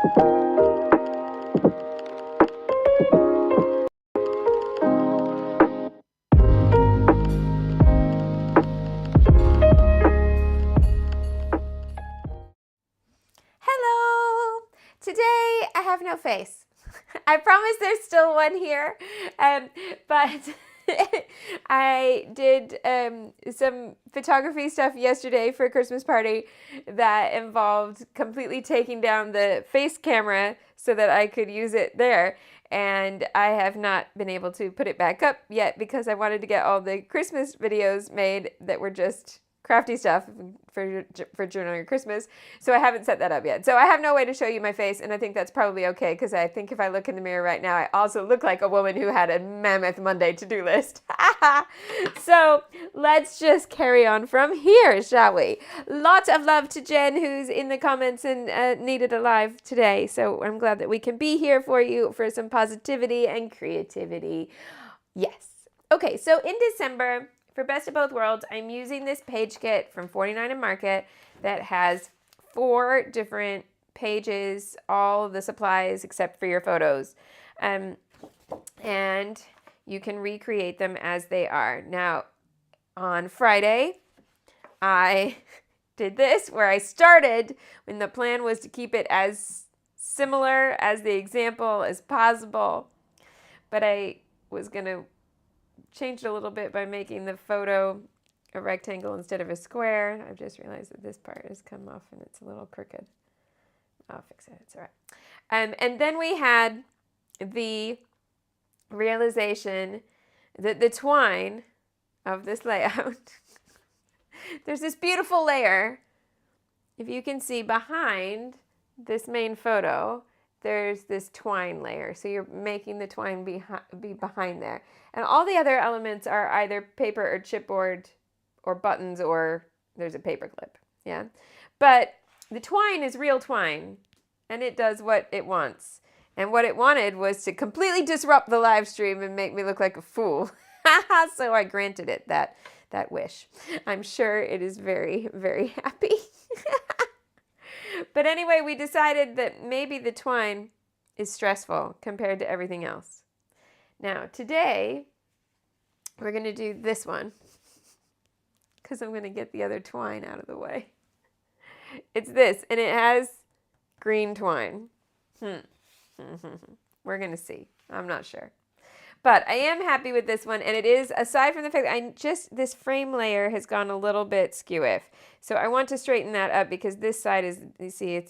Hello! Today I have no face. I promise there's still one here, but I did some photography stuff yesterday for a Christmas party that involved completely taking down the face camera so that I could use it there. And I have not been able to put it back up yet because I wanted to get all the Christmas videos made that were just crafty stuff for journaling Christmas. So I haven't set that up yet. So I have no way to show you my face, and I think that's probably okay because I think if I look in the mirror right now, I also look like a woman who had a mammoth Monday to-do list. So let's just carry on from here, shall we? Lots of love to Jen, who's in the comments and needed a live today. So I'm glad that we can be here for you for some positivity and creativity. Yes. Okay, so in December, for Best of Both Worlds, I'm using this page kit from 49 and Market that has 4 different pages, all of the supplies except for your photos. And you can recreate them as they are. Now, on Friday, I did this where I started when the plan was to keep it as similar as the example as possible. But I was going to change it a little bit by making the photo a rectangle instead of a square. I've just realized that this part has come off and it's a little crooked. I'll fix it. It's all right. And then we had the realization that the twine of this layout, there's this beautiful layer. If you can see behind this main photo, there's this twine layer. So you're making the twine be behind there. And all the other elements are either paper or chipboard or buttons, or there's a paper clip. Yeah. But the twine is real twine, and it does what it wants. And what it wanted was to completely disrupt the live stream and make me look like a fool. So I granted it that wish. I'm sure it is very, very happy. But anyway, we decided that maybe the twine is stressful compared to everything else. Now, today, we're going to do this one because I'm going to get the other twine out of the way. It's this, and it has green twine. We're going to see. I'm not sure. But I am happy with this one, and it is, aside from the fact that this frame layer has gone a little bit skew-if. So I want to straighten that up because this side is, you see,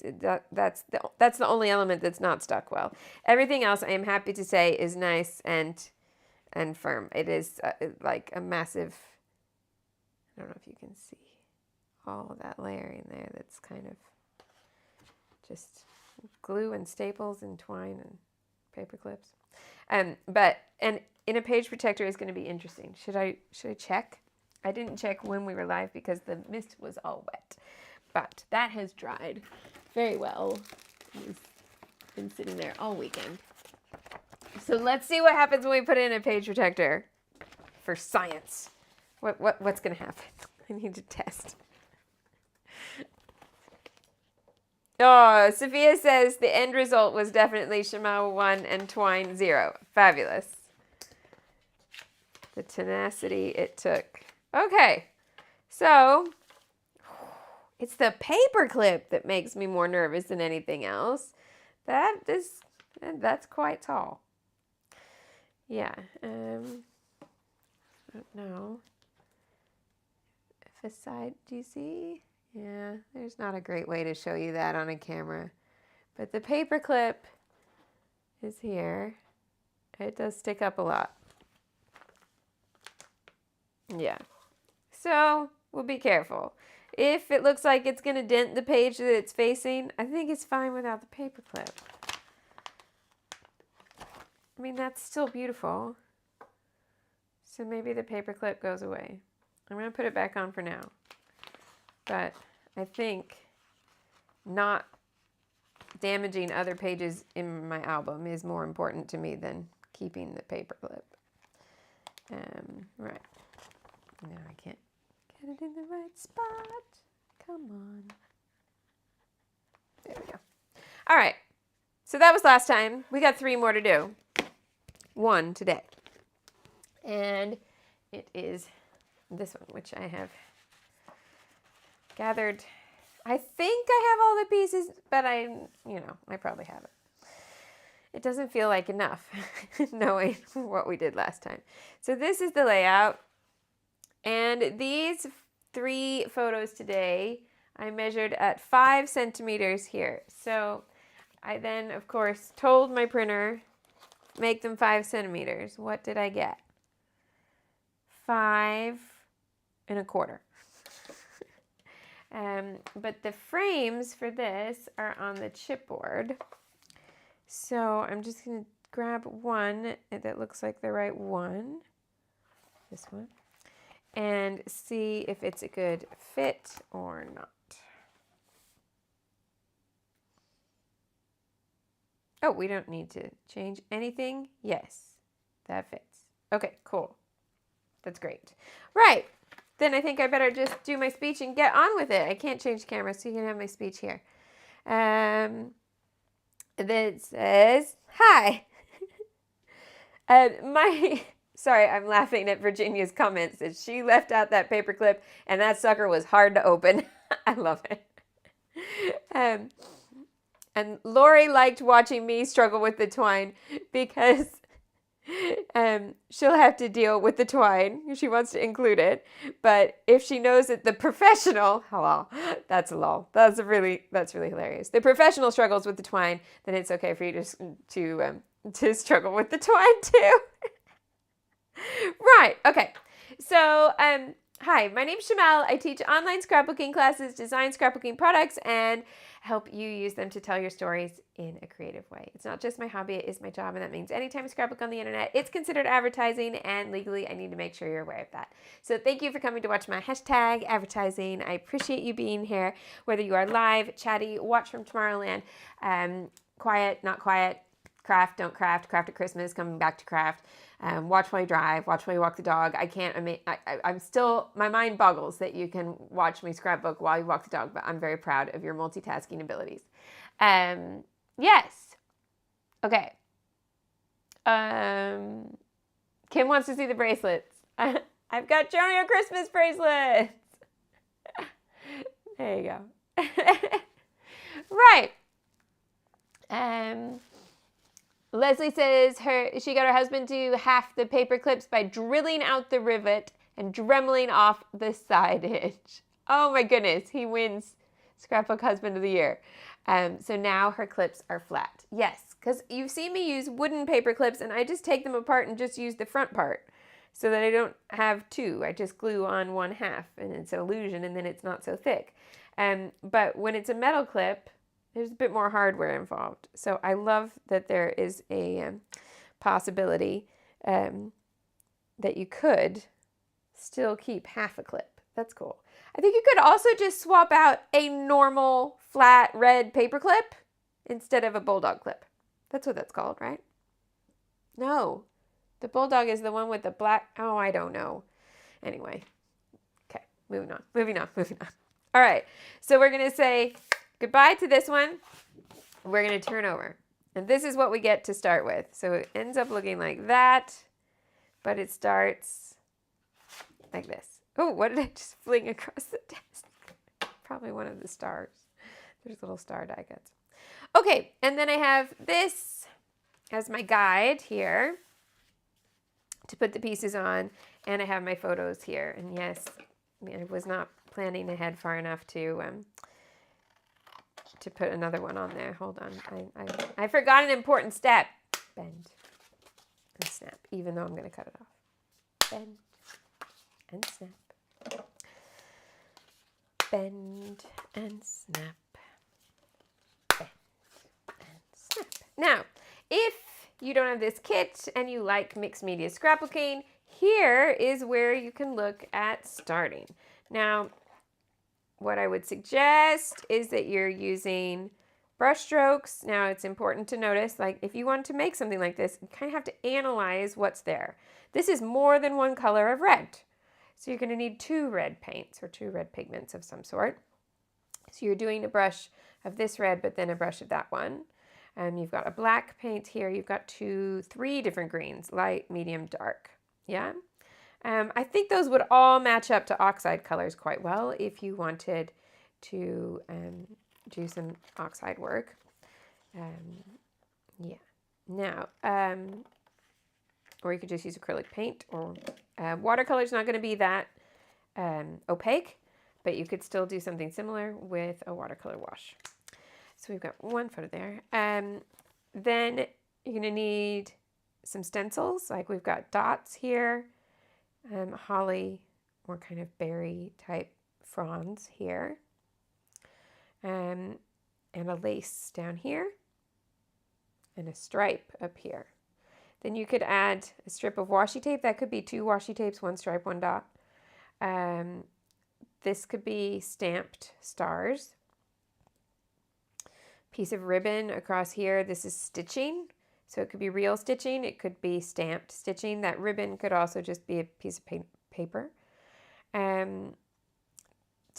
that's the only element that's not stuck well. Everything else, I am happy to say, is nice and firm. It is like a massive, I don't know if you can see all of that layer in there that's kind of just glue and staples and twine and paper clips. But in a page protector is going to be interesting. Should I check? I didn't check when we were live because the mist was all wet. But that has dried very well. It's been sitting there all weekend. So let's see what happens when we put in a page protector for science. What's going to happen? I need to test. Oh, Sophia says the end result was definitely Shimao 1 and twine 0. Fabulous. The tenacity it took. Okay, so it's the paper clip that makes me more nervous than anything else. That's quite tall. Yeah, I don't know. If a side, do you see? Yeah, there's not a great way to show you that on a camera. But the paper clip is here. It does stick up a lot. Yeah. So we'll be careful. If it looks like it's going to dent the page that it's facing, I think it's fine without the paper clip. I mean, that's still beautiful. So maybe the paper clip goes away. I'm going to put it back on for now. But I think not damaging other pages in my album is more important to me than keeping the paper clip. Right. No, I can't get it in the right spot. Come on. There we go. All right. So that was last time. We got 3 more to do. 1 today. And it is this one, which I have gathered. I think I have all the pieces, but I probably haven't. It doesn't feel like enough knowing what we did last time. So this is the layout. And these 3 photos today, I measured at 5 centimeters here. So I then, of course, told my printer, make them 5 centimeters. What did I get? 5 1/4. But the frames for this are on the chipboard. So I'm just going to grab one that looks like the right one, this one, and see if it's a good fit or not. Oh, we don't need to change anything. Yes, that fits. Okay, cool. That's great. Right. Then I think I better just do my speech and get on with it. I can't change the camera, so you can have my speech here. That says, hi. Sorry, I'm laughing at Virginia's comments that she left out that paper clip and that sucker was hard to open. I love it. And Lori liked watching me struggle with the twine because she'll have to deal with the twine. She wants to include it. But if she knows that the professional, that's a lull. That's really hilarious. The professional struggles with the twine, then it's okay for you to struggle with the twine too. Right. Okay. So, hi, my name's Shamel. I teach online scrapbooking classes, design scrapbooking products, and help you use them to tell your stories in a creative way. It's not just my hobby, it is my job, and that means anytime you scrapbook on the internet, it's considered advertising, and legally I need to make sure you're aware of that. So thank you for coming to watch my hashtag advertising. I appreciate you being here, whether you are live, chatty, watch from Tomorrowland, quiet, not quiet, craft, don't craft, craft at Christmas, coming back to craft. Watch while you drive, watch while you walk the dog. I'm still, my mind boggles that you can watch me scrapbook while you walk the dog, but I'm very proud of your multitasking abilities. Yes. Okay. Kim wants to see the bracelets. I've got Jonio Christmas bracelets. There you go. Right. Leslie says she got her husband to half the paper clips by drilling out the rivet and dremeling off the side edge. Oh my goodness, he wins Scrapbook Husband of the Year. So now her clips are flat. Yes, because you've seen me use wooden paper clips and I just take them apart and just use the front part so that I don't have 2. I just glue on 1/2 and it's an illusion and then it's not so thick. But when it's a metal clip, there's a bit more hardware involved. So I love that there is a possibility that you could still keep half a clip. That's cool. I think you could also just swap out a normal flat red paper clip instead of a bulldog clip. That's what that's called, right? No, the bulldog is the one with the black. Oh, I don't know. Anyway, okay, moving on. All right, so we're going to say goodbye to this one. We're going to turn over. And this is what we get to start with. So it ends up looking like that, but it starts like this. Oh, what did I just fling across the desk? Probably one of the stars. There's little star die cuts. Okay, and then I have this as my guide here to put the pieces on, and I have my photos here. And yes, I was not planning ahead far enough to put another one on there. Hold on. I forgot an important step. Bend and snap, even though I'm going to cut it off. Bend and snap. Bend and snap. Bend and snap. Now, if you don't have this kit and you like mixed media scrapbooking, here is where you can look at starting. Now, what I would suggest is that you're using brush strokes. Now, it's important to notice, like if you want to make something like this, you kind of have to analyze what's there. This is more than one color of red. So you're going to need 2 red paints or 2 red pigments of some sort. So you're doing a brush of this red, but then a brush of that one. You've got a black paint here. You've got three different greens, light, medium, dark. Yeah. I think those would all match up to oxide colors quite well if you wanted to do some oxide work. Yeah. Now, or you could just use acrylic paint, or watercolor is not going to be that opaque, but you could still do something similar with a watercolor wash. So we've got one photo there. Then you're going to need some stencils, like we've got dots here, holly or kind of berry type fronds here, and a lace down here, and a stripe up here. Then you could add a strip of washi tape. That could be 2 washi tapes, 1 stripe, 1 dot. This could be stamped stars. Piece of ribbon across here. This is stitching. So it could be real stitching. It could be stamped stitching. That ribbon could also just be a piece of paper. To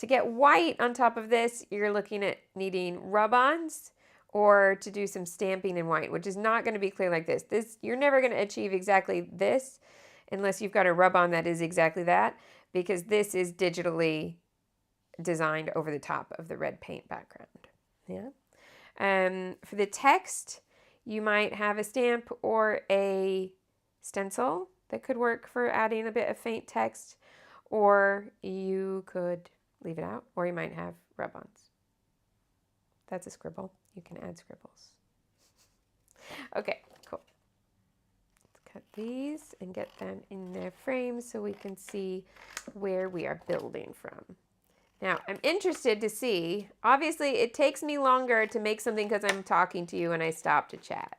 get white on top of this, you're looking at needing rub-ons or to do some stamping in white, which is not going to be clear like this. You're never going to achieve exactly this unless you've got a rub-on that is exactly that, because this is digitally designed over the top of the red paint background. Yeah. For the text, you might have a stamp or a stencil that could work for adding a bit of faint text, or you could leave it out, or you might have rub-ons. That's a scribble. You can add scribbles. Okay, cool. Let's cut these and get them in their frames so we can see where we are building from. Now, I'm interested to see, obviously it takes me longer to make something because I'm talking to you and I stop to chat.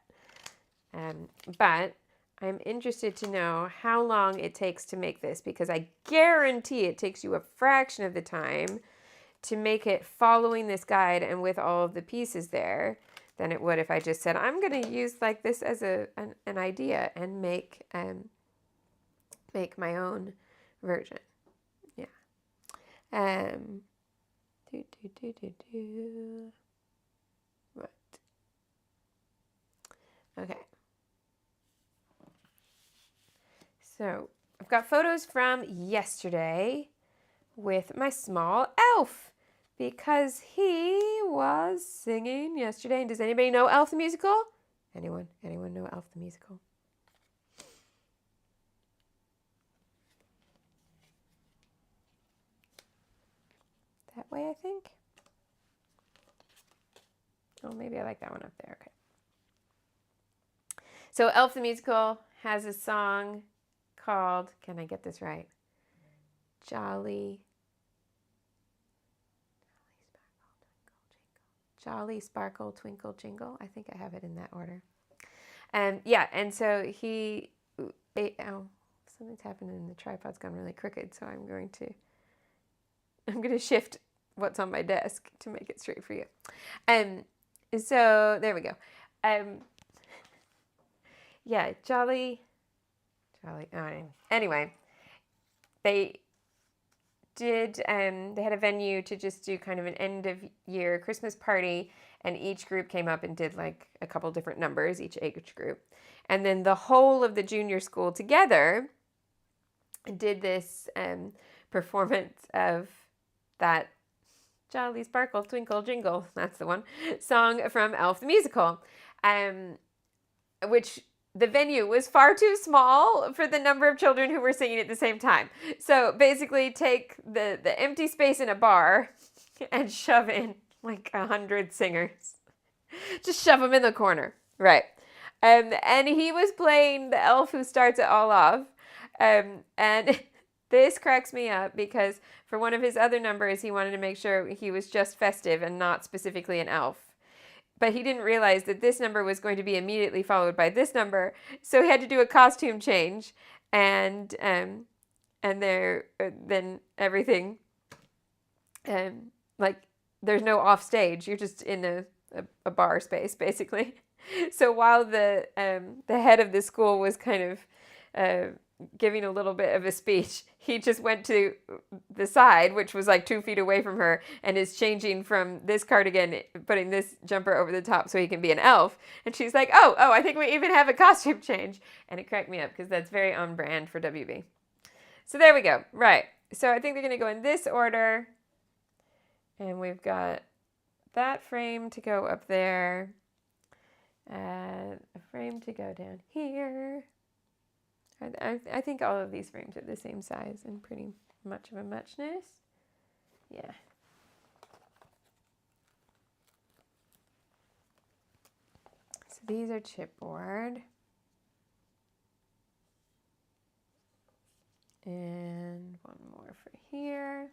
But I'm interested to know how long it takes to make this, because I guarantee it takes you a fraction of the time to make it following this guide and with all of the pieces there than it would if I just said, I'm going to use like this as an idea and make my own version. Yeah. Right. Okay. So I've got photos from yesterday with my small elf because he was singing yesterday. And does anybody know Elf the Musical? Anyone know Elf the Musical? That way, I think. Oh, maybe I like that one up there. Okay. So Elf the Musical has a song called, can I get this right? Jolly Sparkle Twinkle Jingle. I think I have it in that order. Yeah, and so something's happening and the tripod's gone really crooked, so I'm going to shift what's on my desk to make it straight for you. So there we go. Yeah, Jolly. Anyway, they had a venue to just do kind of an end of year Christmas party, and each group came up and did like a couple different numbers, each age group. And then the whole of the junior school together did this performance of that Jolly Sparkle Twinkle Jingle, that's the one, song from Elf the Musical, which the venue was far too small for the number of children who were singing at the same time. So basically take the empty space in a bar and shove in like 100 singers. Just shove them in the corner. Right. And he was playing the elf who starts it all off. And this cracks me up because for one of his other numbers, he wanted to make sure he was just festive and not specifically an elf. But he didn't realize that this number was going to be immediately followed by this number, so he had to do a costume change, and then everything, like there's no off stage. You're just in a bar space basically. So while the head of the school was kind of giving a little bit of a speech, he just went to the side, which was like 2 feet away from her, and is changing from this cardigan, putting this jumper over the top so he can be an elf. And she's like, oh, I think we even have a costume change. And it cracked me up because that's very on brand for WB. So there we go. Right. So I think they're going to go in this order. And we've got that frame to go up there. And a frame to go down here. I think all of these frames are the same size and pretty much of a muchness. Yeah. So these are chipboard. And one more for here.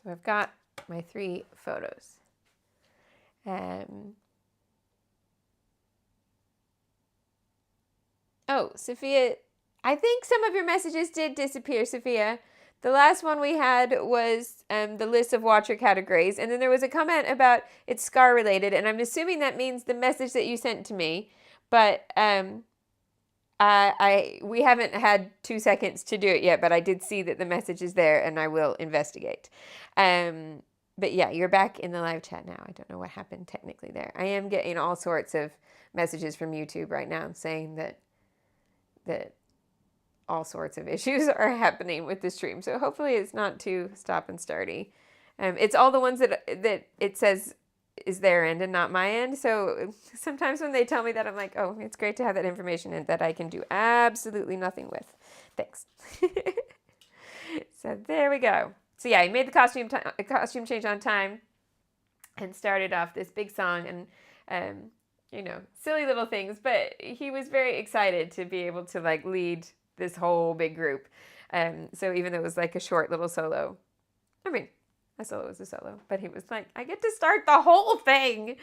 So I've got my 3 photos. Oh, Sophia, I think some of your messages did disappear, Sophia. The last one we had was the list of watcher categories, and then there was a comment about it's scar related, and I'm assuming that means the message that you sent to me, but we haven't had 2 seconds to do it yet, but I did see that the message is there, and I will investigate. But yeah, you're back in the live chat now. I don't know what happened technically there. I am getting all sorts of messages from YouTube right now saying that all sorts of issues are happening with the stream. So hopefully it's not too stop and starty. It's all the ones that it says is their end and not my end. So sometimes when they tell me that, I'm like, oh, it's great to have that information and that I can do absolutely nothing with. Thanks. So there we go. So yeah, I made the costume change on time and started off this big song and, you know, silly little things, but he was very excited to be able to like lead this whole big group. So even though it was like a short little solo, I mean, a solo was a solo, but he was like, I get to start the whole thing.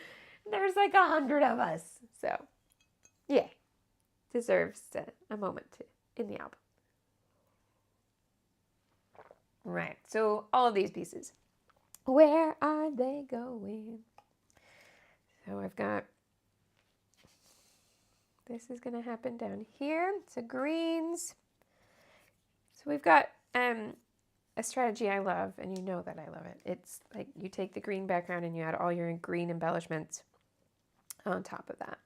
There's like 100 of us. So yeah, deserves a moment in the album. Right, so all of these pieces. Where are they going? So I've got, this is going to happen down here. So greens. So we've got a strategy I love, and you know that I love it. It's like you take the green background and you add all your green embellishments on top of that.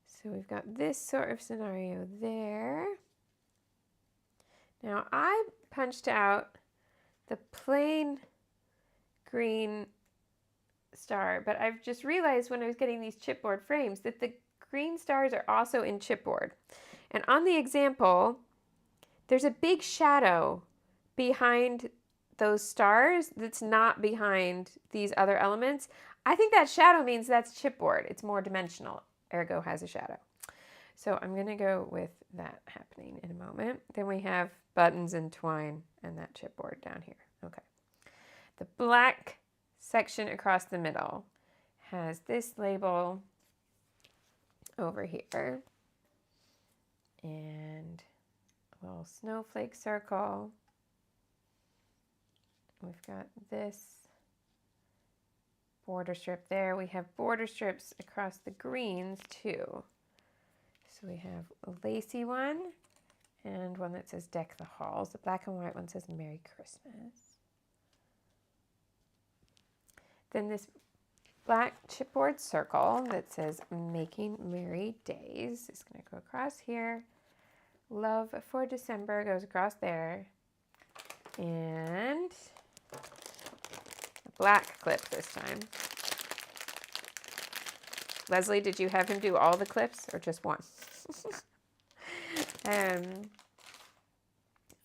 So we've got this sort of scenario there. Now I punched out the plain green star, but I've just realized when I was getting these chipboard frames that the green stars are also in chipboard. And on the example, there's a big shadow behind those stars that's not behind these other elements. I think that shadow means that's chipboard. It's more dimensional, ergo has a shadow. So I'm going to go with that happening in a moment. Then we have buttons and twine and that chipboard down here. Okay. The black section across the middle has this label over here and a little snowflake circle. We've got this border strip there. We have border strips across the greens too. So we have a lacy one and one that says Deck the Halls. The black and white one says Merry Christmas. Then this black chipboard circle that says Making Merry Days is going to go across here. Love for December goes across there. And a black clip this time. Leslie, did you have him do all the clips or just one?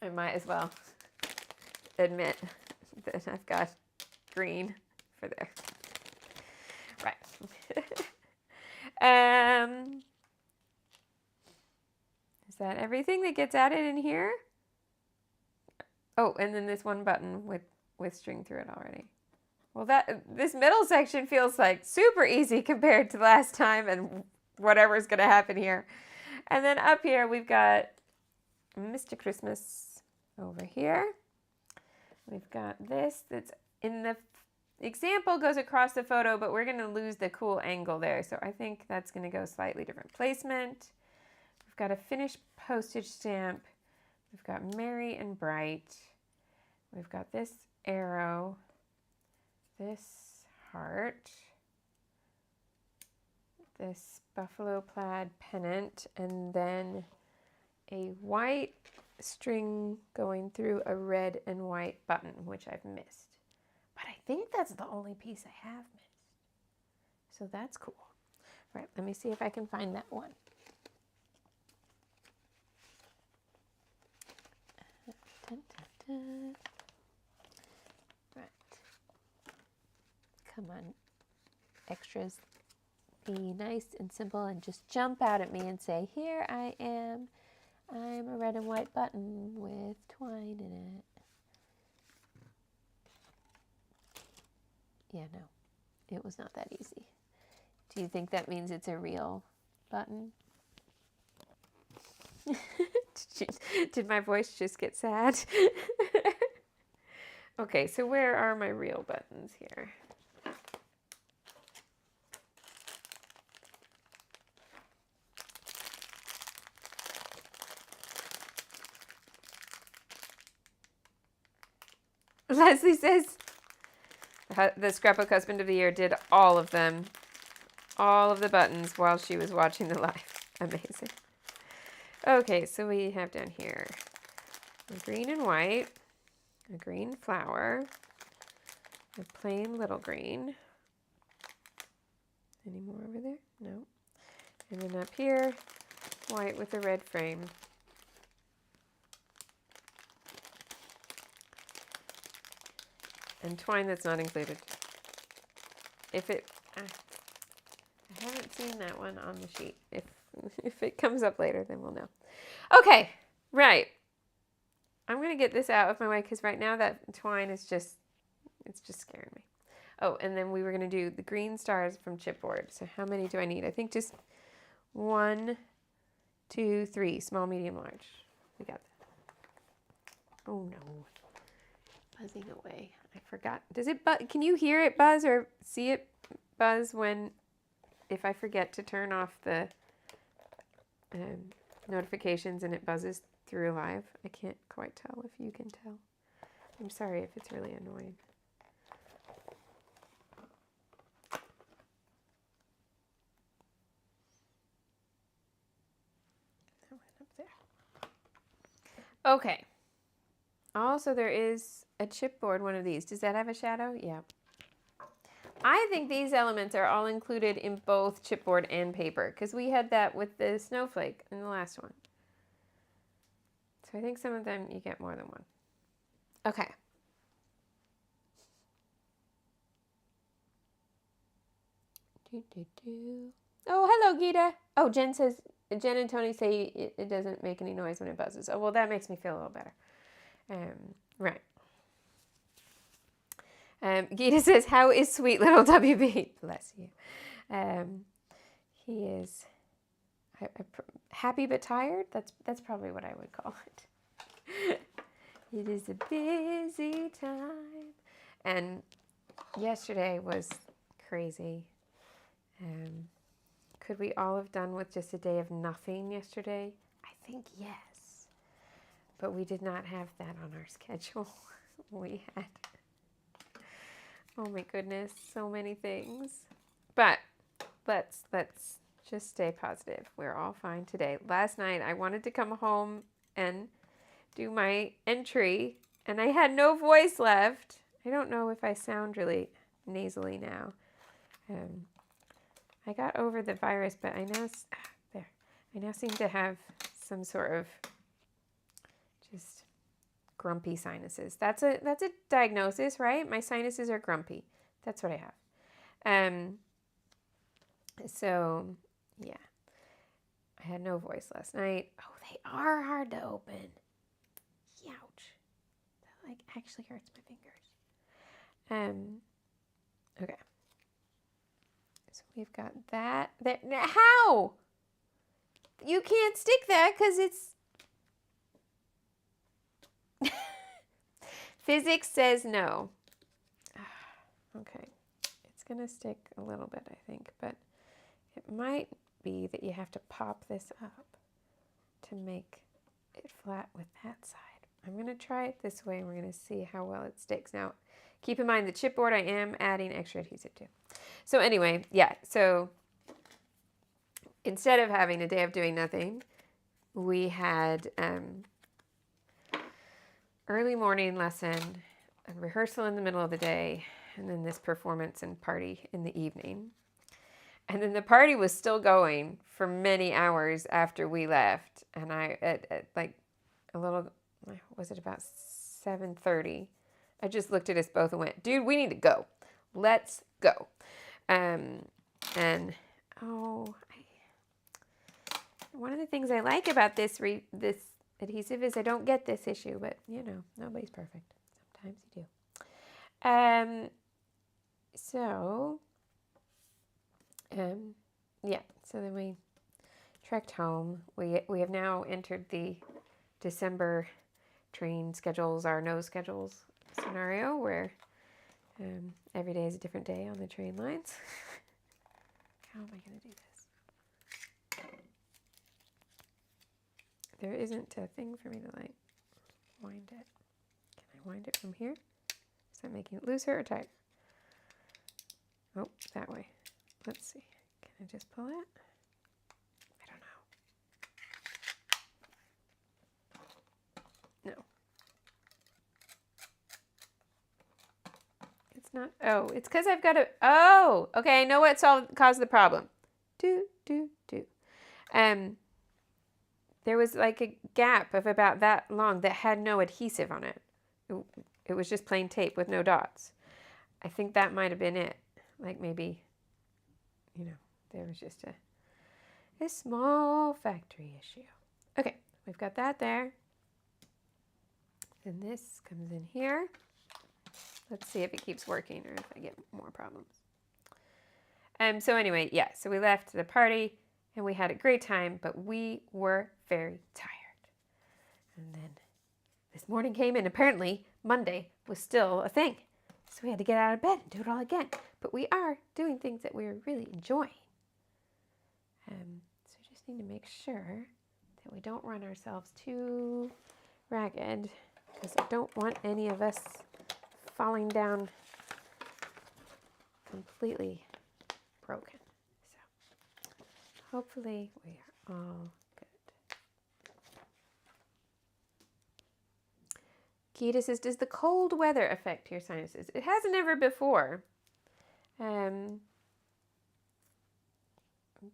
I might as well admit that I've got green for there. Right. Is that everything that gets added in here? Oh, and then this one button with string through it already. Well, this middle section feels like super easy compared to last time and whatever's going to happen here. And then up here, we've got Mr. Christmas over here. We've got this that's in the example goes across the photo, but we're going to lose the cool angle there. So I think that's going to go slightly different placement. We've got a finished postage stamp. We've got merry and bright. We've got this arrow, this heart, this buffalo plaid pennant, and then a white string going through a red and white button, which I've missed. But I think that's the only piece I have missed. So that's cool. All right, let me see if I can find that one. Dun, dun, dun. Right. Come on, extras. Be nice and simple and just jump out at me and say, here I am. I'm a red and white button with twine in it. Yeah, no, it was not that easy. Do you think that means it's a real button? Did my voice just get sad? Okay, so where are my real buttons here? Leslie says the Scrapbook Husband of the Year did all of them, all of the buttons while she was watching the live. Amazing. Okay, so we have down here a green and white, a green flower, a plain little green. Any more over there? No. And then up here, white with a red frame. And twine that's not included. If it, I haven't seen that one on the sheet. If it comes up later, then we'll know. Okay, right. I'm gonna get this out of my way because right now that twine is just, it's just scaring me. Oh, and then we were gonna do the green stars from chipboard. So how many do I need? I think just 1, 2, 3, small, medium, large. We got that. Oh no, buzzing away. I forgot. Does it buzz? Can you hear it buzz or see it buzz if I forget to turn off the notifications and it buzzes through live? I can't quite tell if you can tell. I'm sorry if it's really annoying. That went up there. Okay. Also, there is a chipboard, one of these. Does that have a shadow? Yeah. I think these elements are all included in both chipboard and paper because we had that with the snowflake in the last one. So I think some of them you get more than one. Okay. Oh, hello, Gita. Oh, Jen and Tony say it doesn't make any noise when it buzzes. Oh, well, that makes me feel a little better. Right. Gita says, how is sweet little WB? Bless you. He is happy but tired. That's probably what I would call it. It is a busy time. And yesterday was crazy. Could we all have done with just a day of nothing yesterday? I think yes. But we did not have that on our schedule. We had, oh my goodness, so many things. But let's just stay positive. We're all fine today. Last night I wanted to come home and do my entry and I had no voice left. I don't know if I sound really nasally now. I got over the virus, but I now seem to have some sort of just grumpy sinuses. That's a diagnosis, right? My sinuses are grumpy. That's what I have. So yeah, I had no voice last night. Oh, they are hard to open. Ouch. That like actually hurts my fingers. Okay. So we've got that there. Now, how? You can't stick that because it's Physics says no. Oh, Okay, it's going to stick a little bit, I think, but it might be that you have to pop this up to make it flat with that side. I'm going to try it this way and we're going to see how well it sticks. Now, keep in mind the chipboard I am adding extra adhesive to. So anyway, yeah, so instead of having a day of doing nothing, we had early morning lesson, a rehearsal in the middle of the day, and then this performance and party in the evening. And then the party was still going for many hours after we left. And I, at like a little, was it about 7:30? I just looked at us both and went, dude, we need to go. Let's go. And, one of the things I like about this adhesive is I don't get this issue, but you know, nobody's perfect. Sometimes you do. Yeah, so then we trekked home. We have now entered the December train schedules, our no schedules scenario where every day is a different day on the train lines. How am I going to do this? There isn't a thing for me to like wind it. Can I wind it from here? Is that making it looser or tighter? Oh, that way. Let's see. Can I just pull it? I don't know. No. It's not. Oh, it's because I've got to. Oh, okay. I know what caused the problem. There was like a gap of about that long that had no adhesive on it. It was just plain tape with no dots. I think that might have been it. Like maybe, you know, there was just a small factory issue. Okay, we've got that there. Then this comes in here. Let's see if it keeps working or if I get more problems. So anyway, yeah, so we left the party and we had a great time, but we were very tired. And then this morning came and apparently Monday was still a thing. So we had to get out of bed and do it all again. But we are doing things that we're really enjoying. So we just need to make sure that we don't run ourselves too ragged because I don't want any of us falling down completely broken. So hopefully we are all good. Keita says, does the cold weather affect your sinuses? It hasn't ever before.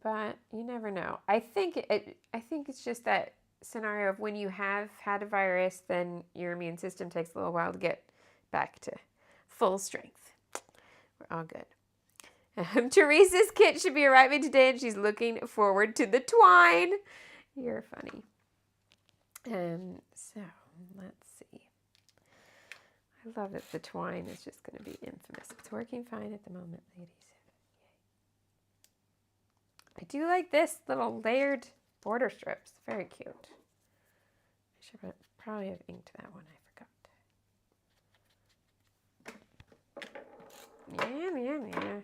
But you never know. I think it's just that scenario of when you have had a virus, then your immune system takes a little while to get back to full strength. We're all good. Teresa's kit should be arriving today, and she's looking forward to the twine. You're funny. So let's see. I love that the twine is just going to be infamous. It's working fine at the moment, ladies. I do like this little layered border strips. Very cute. I should probably have inked that one. I forgot. Yeah.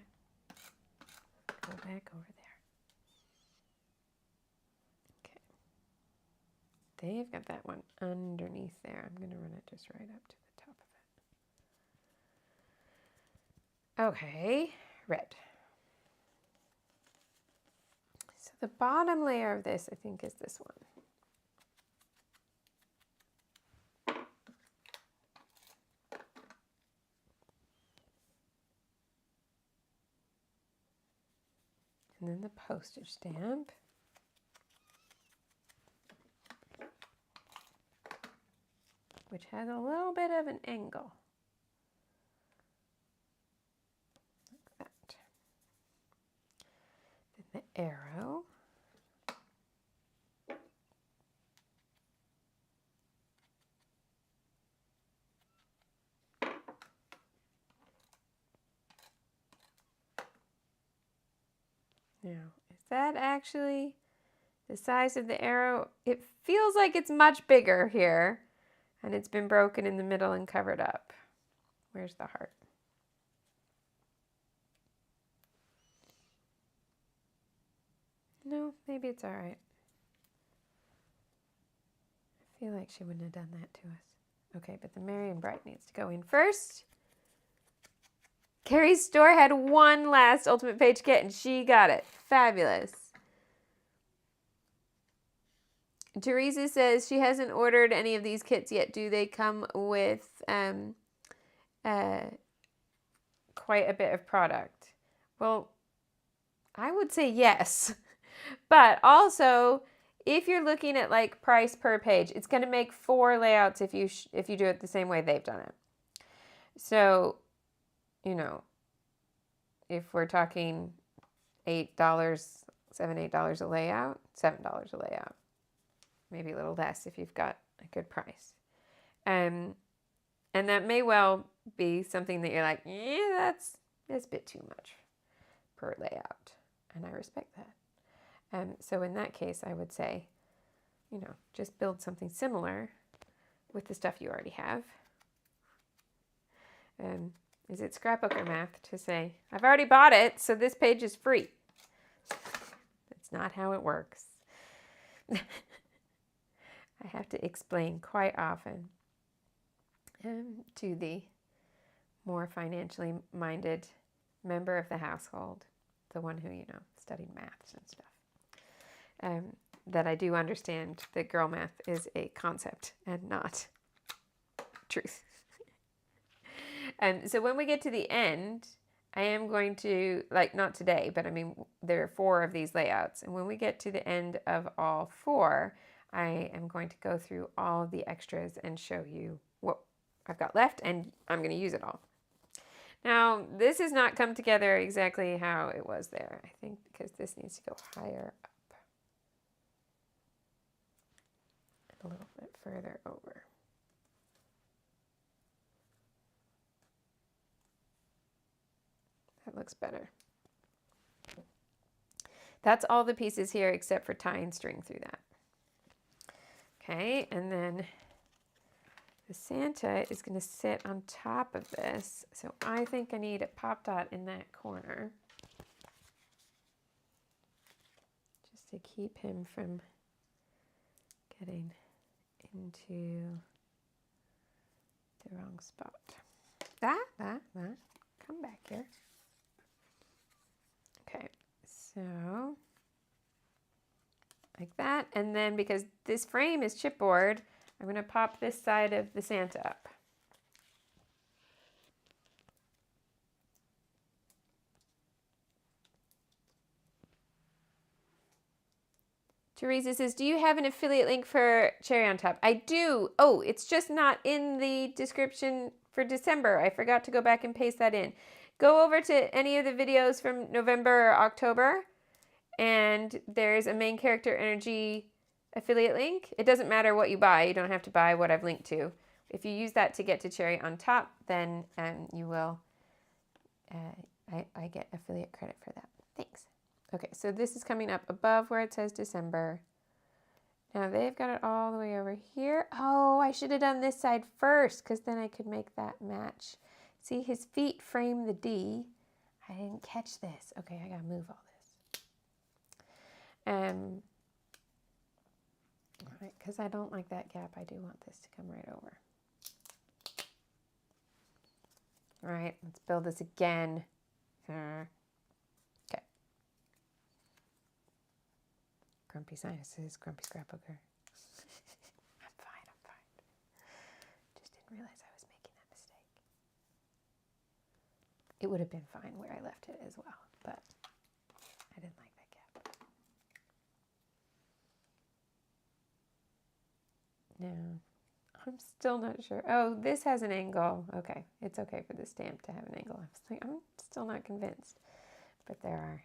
Go back over there. Okay. They've got that one underneath there. I'm going to run it just right up to the top of it. Okay. Red. So the bottom layer of this, I think, is this one. And then the postage stamp. Which has a little bit of an angle. Like that. Then the arrow. Now, is that actually the size of the arrow? It feels like it's much bigger here, and it's been broken in the middle and covered up. Where's the heart? No, maybe it's all right. I feel like she wouldn't have done that to us. Okay, but the Marion Bright needs to go in first. Carrie's store had one last Ultimate Page kit, and she got it. Fabulous. Teresa says she hasn't ordered any of these kits yet. Do they come with quite a bit of product? Well, I would say yes. But also, if you're looking at like price per page, it's going to make 4 layouts if you do it the same way they've done it. So, you know, if we're talking $8, $8 a layout, $7 a layout, maybe a little less if you've got a good price. And that may well be something that you're like, yeah, that's a bit too much per layout, and I respect that. So in that case, I would say, you know, just build something similar with the stuff you already have. Is it scrapbooker math to say, I've already bought it, so this page is free? That's not how it works. I have to explain quite often to the more financially minded member of the household, the one who, you know, studied maths and stuff, that I do understand that girl math is a concept and not truth. So when we get to the end, I am going to, like, not today, but I mean, there are 4 of these layouts. And when we get to the end of all 4, I am going to go through all of the extras and show you what I've got left, and I'm going to use it all. Now, this has not come together exactly how it was there, I think, because this needs to go higher up. A little bit further over. That looks better. That's all the pieces here except for tying string through that. Okay, and then the Santa is going to sit on top of this. So I think I need a pop dot in that corner, just to keep him from getting into the wrong spot. That. Come back here. Okay, so like that. And then because this frame is chipboard, I'm going to pop this side of the Santa up. Teresa says, do you have an affiliate link for Cherry on Top? I do. Oh, it's just not in the description for December. I forgot to go back and paste that in. Go over to any of the videos from November or October, and there's a main character energy affiliate link. It doesn't matter what you buy. You don't have to buy what I've linked to. If you use that to get to Cherry on Top, then you will, I get affiliate credit for that. Thanks. Okay, so this is coming up above where it says December. Now they've got it all the way over here. Oh, I should have done this side first, because then I could make that match. See, his feet frame the D. I didn't catch this. Okay, I gotta move all this. All right, because I don't like that gap. I do want this to come right over. All right, let's build this again. Okay. Grumpy sinuses, grumpy scrapbooker. I'm fine. Just didn't realize I was making that mistake. It would have been fine where I left it as well, but I didn't like that gap. No, I'm still not sure. Oh, this has an angle. Okay, it's okay for the stamp to have an angle. I was like, I'm still not convinced, but there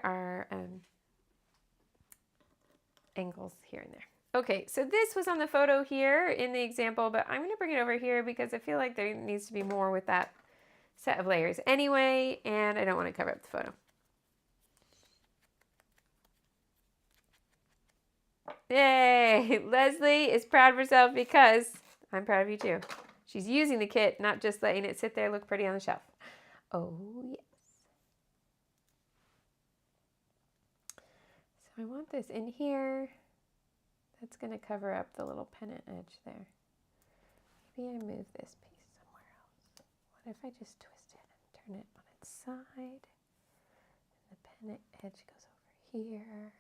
are angles here and there. Okay, so this was on the photo here in the example, but I'm going to bring it over here because I feel like there needs to be more with that set of layers anyway, and I don't want to cover up the photo. Yay! Leslie is proud of herself because I'm proud of you too. She's using the kit, not just letting it sit there look pretty on the shelf. Oh, yes. I want this in here. That's going to cover up the little pennant edge there. Maybe I move this piece somewhere else. What if I just twist it and turn it on its side? And the pennant edge goes over here.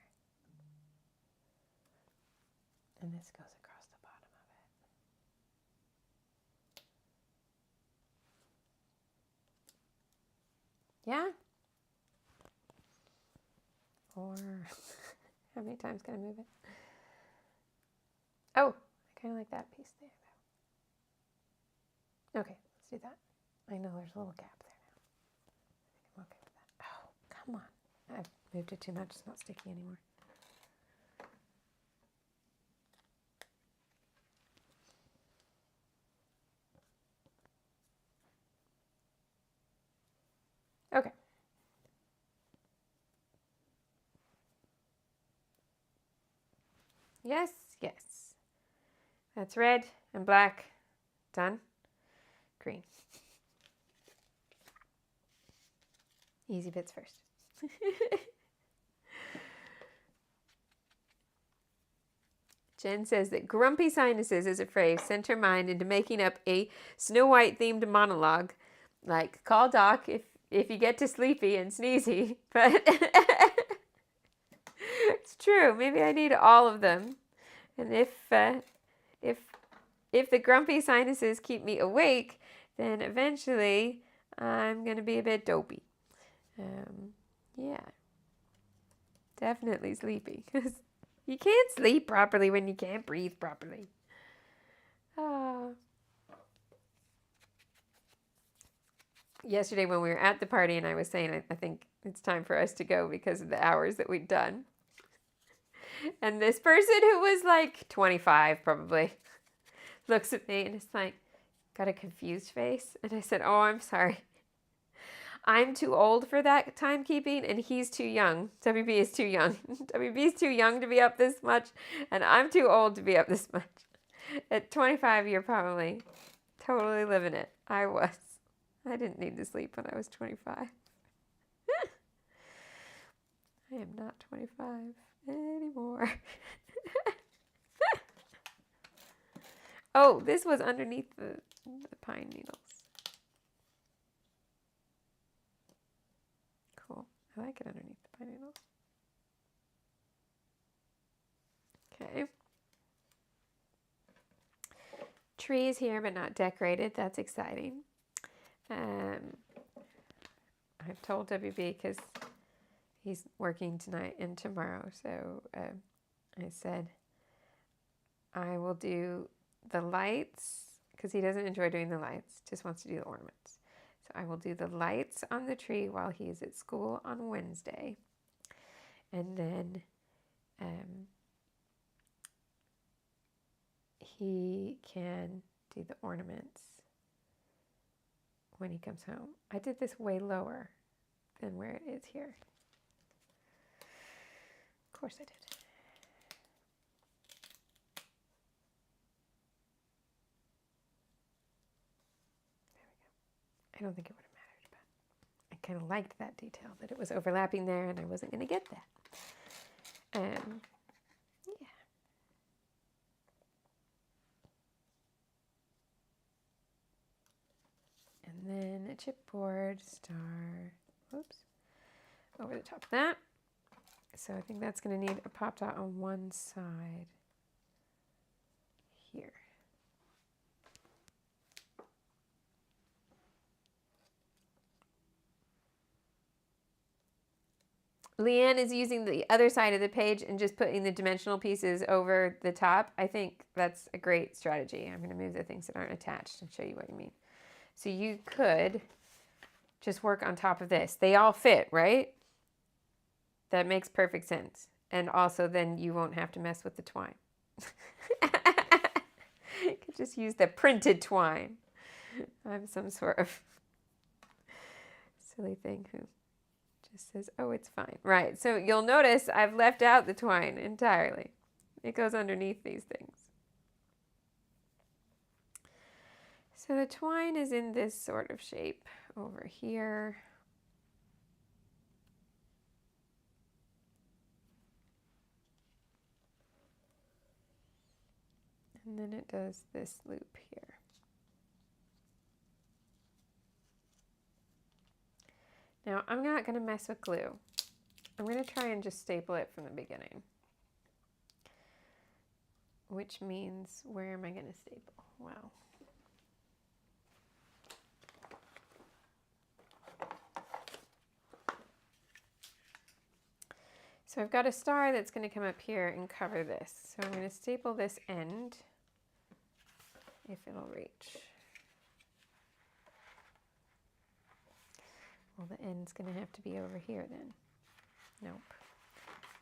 And this goes across the bottom of it. Yeah? Or how many times can I move it? Oh, I kind of like that piece there, though. Okay, let's do that. I know there's a little gap there now. I think I'm okay with that. Oh, come on. I've moved it too much. It's not sticky anymore. Okay. Yes, yes. That's red and black. Done. Green. Easy bits first. Jen says that grumpy sinuses is a phrase sent her mind into making up a Snow White themed monologue, like call Doc if you get too sleepy and sneezy. But it's true. Maybe I need all of them. And if the grumpy sinuses keep me awake, then eventually I'm going to be a bit dopey. Yeah, definitely sleepy. Because you can't sleep properly when you can't breathe properly. Yesterday when we were at the party and I was saying I think it's time for us to go because of the hours that we'd done. And this person who was like 25 probably looks at me and is like, got a confused face. And I said, oh, I'm sorry. I'm too old for that timekeeping and he's too young. WB is too young. WB is too young to be up this much and I'm too old to be up this much. At 25, you're probably totally living it. I was. I didn't need to sleep when I was 25. I am not 25 anymore. Oh, this was underneath the pine needles. Cool. I like it underneath the pine needles. Okay. Tree is here but not decorated. That's exciting. I've told WB because he's working tonight and tomorrow. So I said I will do the lights because he doesn't enjoy doing the lights, just wants to do the ornaments. So I will do the lights on the tree while he's at school on Wednesday. And then he can do the ornaments when he comes home. I did this way lower than where it is here. Of course I did. I don't think it would have mattered, but I kind of liked that detail, that it was overlapping there and I wasn't going to get that. Yeah. And then a chipboard star, whoops, over the top of that. So I think that's going to need a pop dot on one side here. Leanne is using the other side of the page and just putting the dimensional pieces over the top. I think that's a great strategy. I'm going to move the things that aren't attached and show you what you mean. So you could just work on top of this. They all fit, right? That makes perfect sense. And also then you won't have to mess with the twine. You could just use the printed twine. I'm some sort of silly thing who just says, oh, it's fine. Right, so you'll notice I've left out the twine entirely. It goes underneath these things. So the twine is in this sort of shape over here. And then it does this loop here. Now, I'm not going to mess with glue. I'm going to try and just staple it from the beginning. Which means, where am I going to staple? Well, so I've got a star that's going to come up here and cover this. So I'm going to staple this end, if it'll reach. Well, the end's going to have to be over here then. Nope.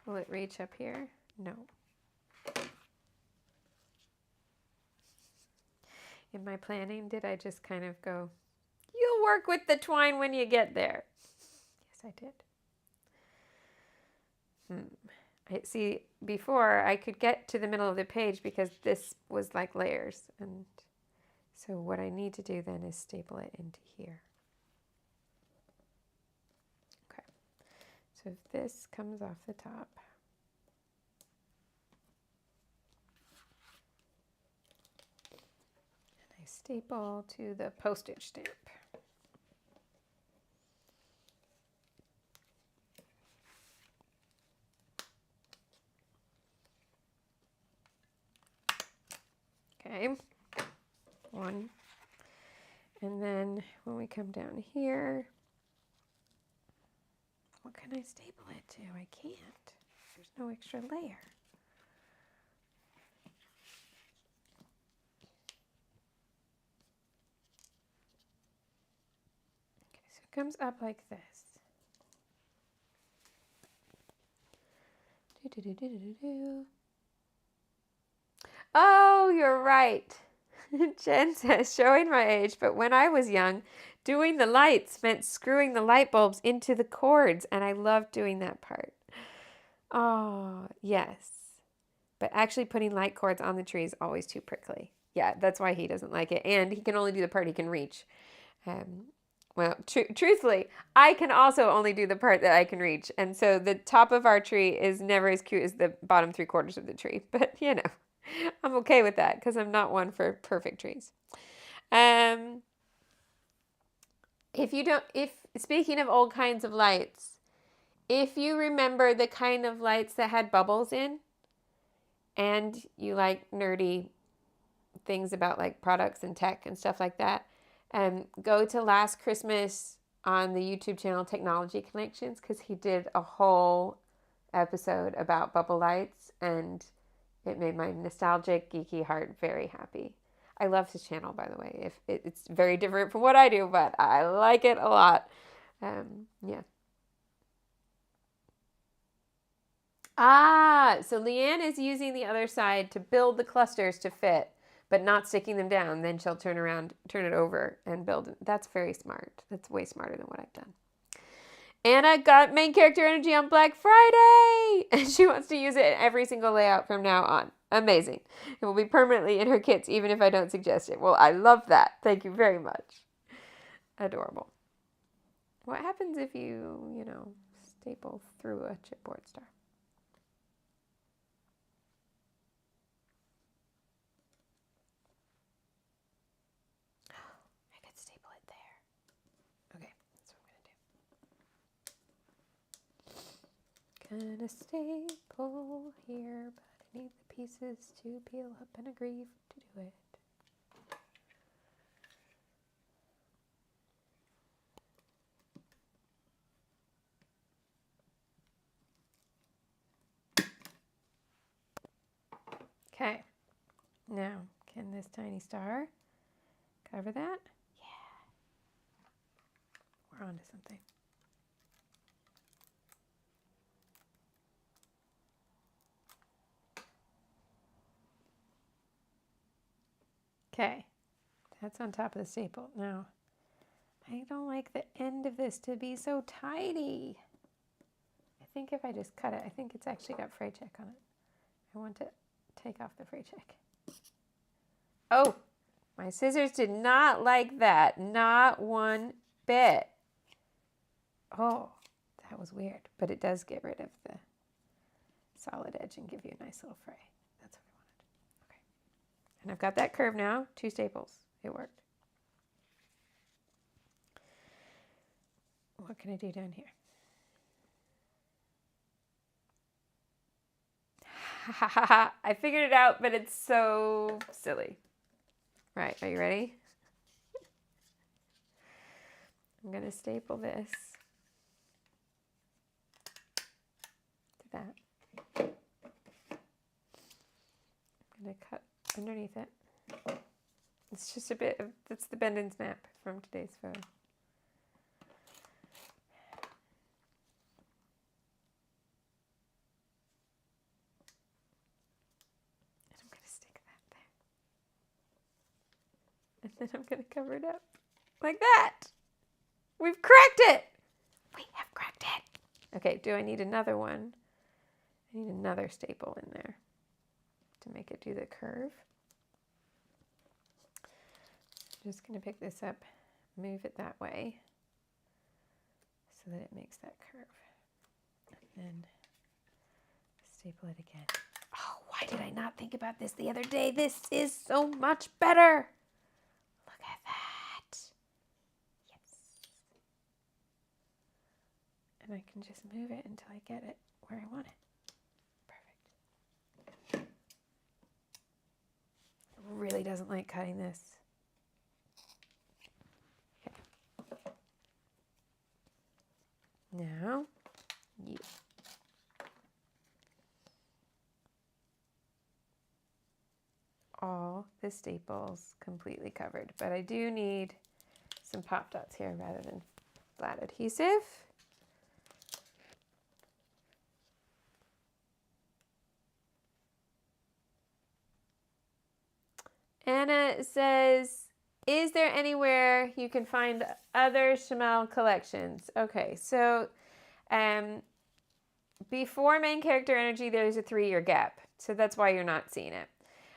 Will it reach up here? No. In my planning, did I just kind of go, you'll work with the twine when you get there? Yes, I did. See, before I could get to the middle of the page because this was like layers. And so what I need to do then is staple it into here. Okay. So if this comes off the top, and I staple to the postage stamp. Okay, one. And then when we come down here, what can I staple it to? I can't. There's no extra layer. Okay, so it comes up like this. Oh, you're right. Jen says, showing my age, but when I was young, doing the lights meant screwing the light bulbs into the cords, and I loved doing that part. Oh, yes. But actually putting light cords on the tree is always too prickly. Yeah, that's why he doesn't like it, and he can only do the part he can reach. Well, truthfully, I can also only do the part that I can reach, and so the top of our tree is never as cute as the bottom 3/4 of the tree, but you know. I'm okay with that because I'm not one for perfect trees. Speaking of old kinds of lights, if you remember the kind of lights that had bubbles in, and you like nerdy things about like products and tech and stuff like that, go to Last Christmas on the YouTube channel Technology Connections because he did a whole episode about bubble lights, and it made my nostalgic, geeky heart very happy. I love his channel, by the way. It's very different from what I do, but I like it a lot. Yeah. So Leanne is using the other side to build the clusters to fit, but not sticking them down. Then she'll turn it over and build. That's very smart. That's way smarter than what I've done. Anna got main character energy on Black Friday, and she wants to use it in every single layout from now on. Amazing. It will be permanently in her kits, even if I don't suggest it. Well, I love that. Thank you very much. Adorable. What happens if you staple through a chipboard star? I could staple it there. Okay, that's what I'm going to do. Gonna staple here, but I need the pieces to peel up and agree to do it. Okay, now can this tiny star cover that? Yeah. We're on to something. Okay, that's on top of the staple. Now, I don't like the end of this to be so tidy. I think if I just cut it, I think it's actually got fray check on it. I want to take off the fray check. Oh, my scissors did not like that. Not one bit. Oh, that was weird. But it does get rid of the solid edge and give you a nice little fray. That's what I wanted. Okay. And I've got that curve now, 2 staples. It worked. What can I do down here? Ha ha ha, I figured it out, but it's so silly. Right, are you ready? I'm going to staple this to that. I'm going to cut underneath it. It's just a bit of, that's the bend and snap from today's photo. And I'm going to stick that there. And then I'm going to cover it up like that. We've cracked it. We have cracked it. Okay, do I need another one? I need another staple in there to make it do the curve. I'm just going to pick this up, move it that way so that it makes that curve. And then staple it again. Oh, why did I not think about this the other day? This is so much better. Look at that. Yes. And I can just move it until I get it where I want it. Perfect. It really doesn't like cutting this. Okay. Now, you. All the staples completely covered, but I do need some pop dots here rather than flat adhesive. Anna says, is there anywhere you can find other Shamel collections? Okay, so before Main Character Energy, there's a 3-year gap, so that's why you're not seeing it.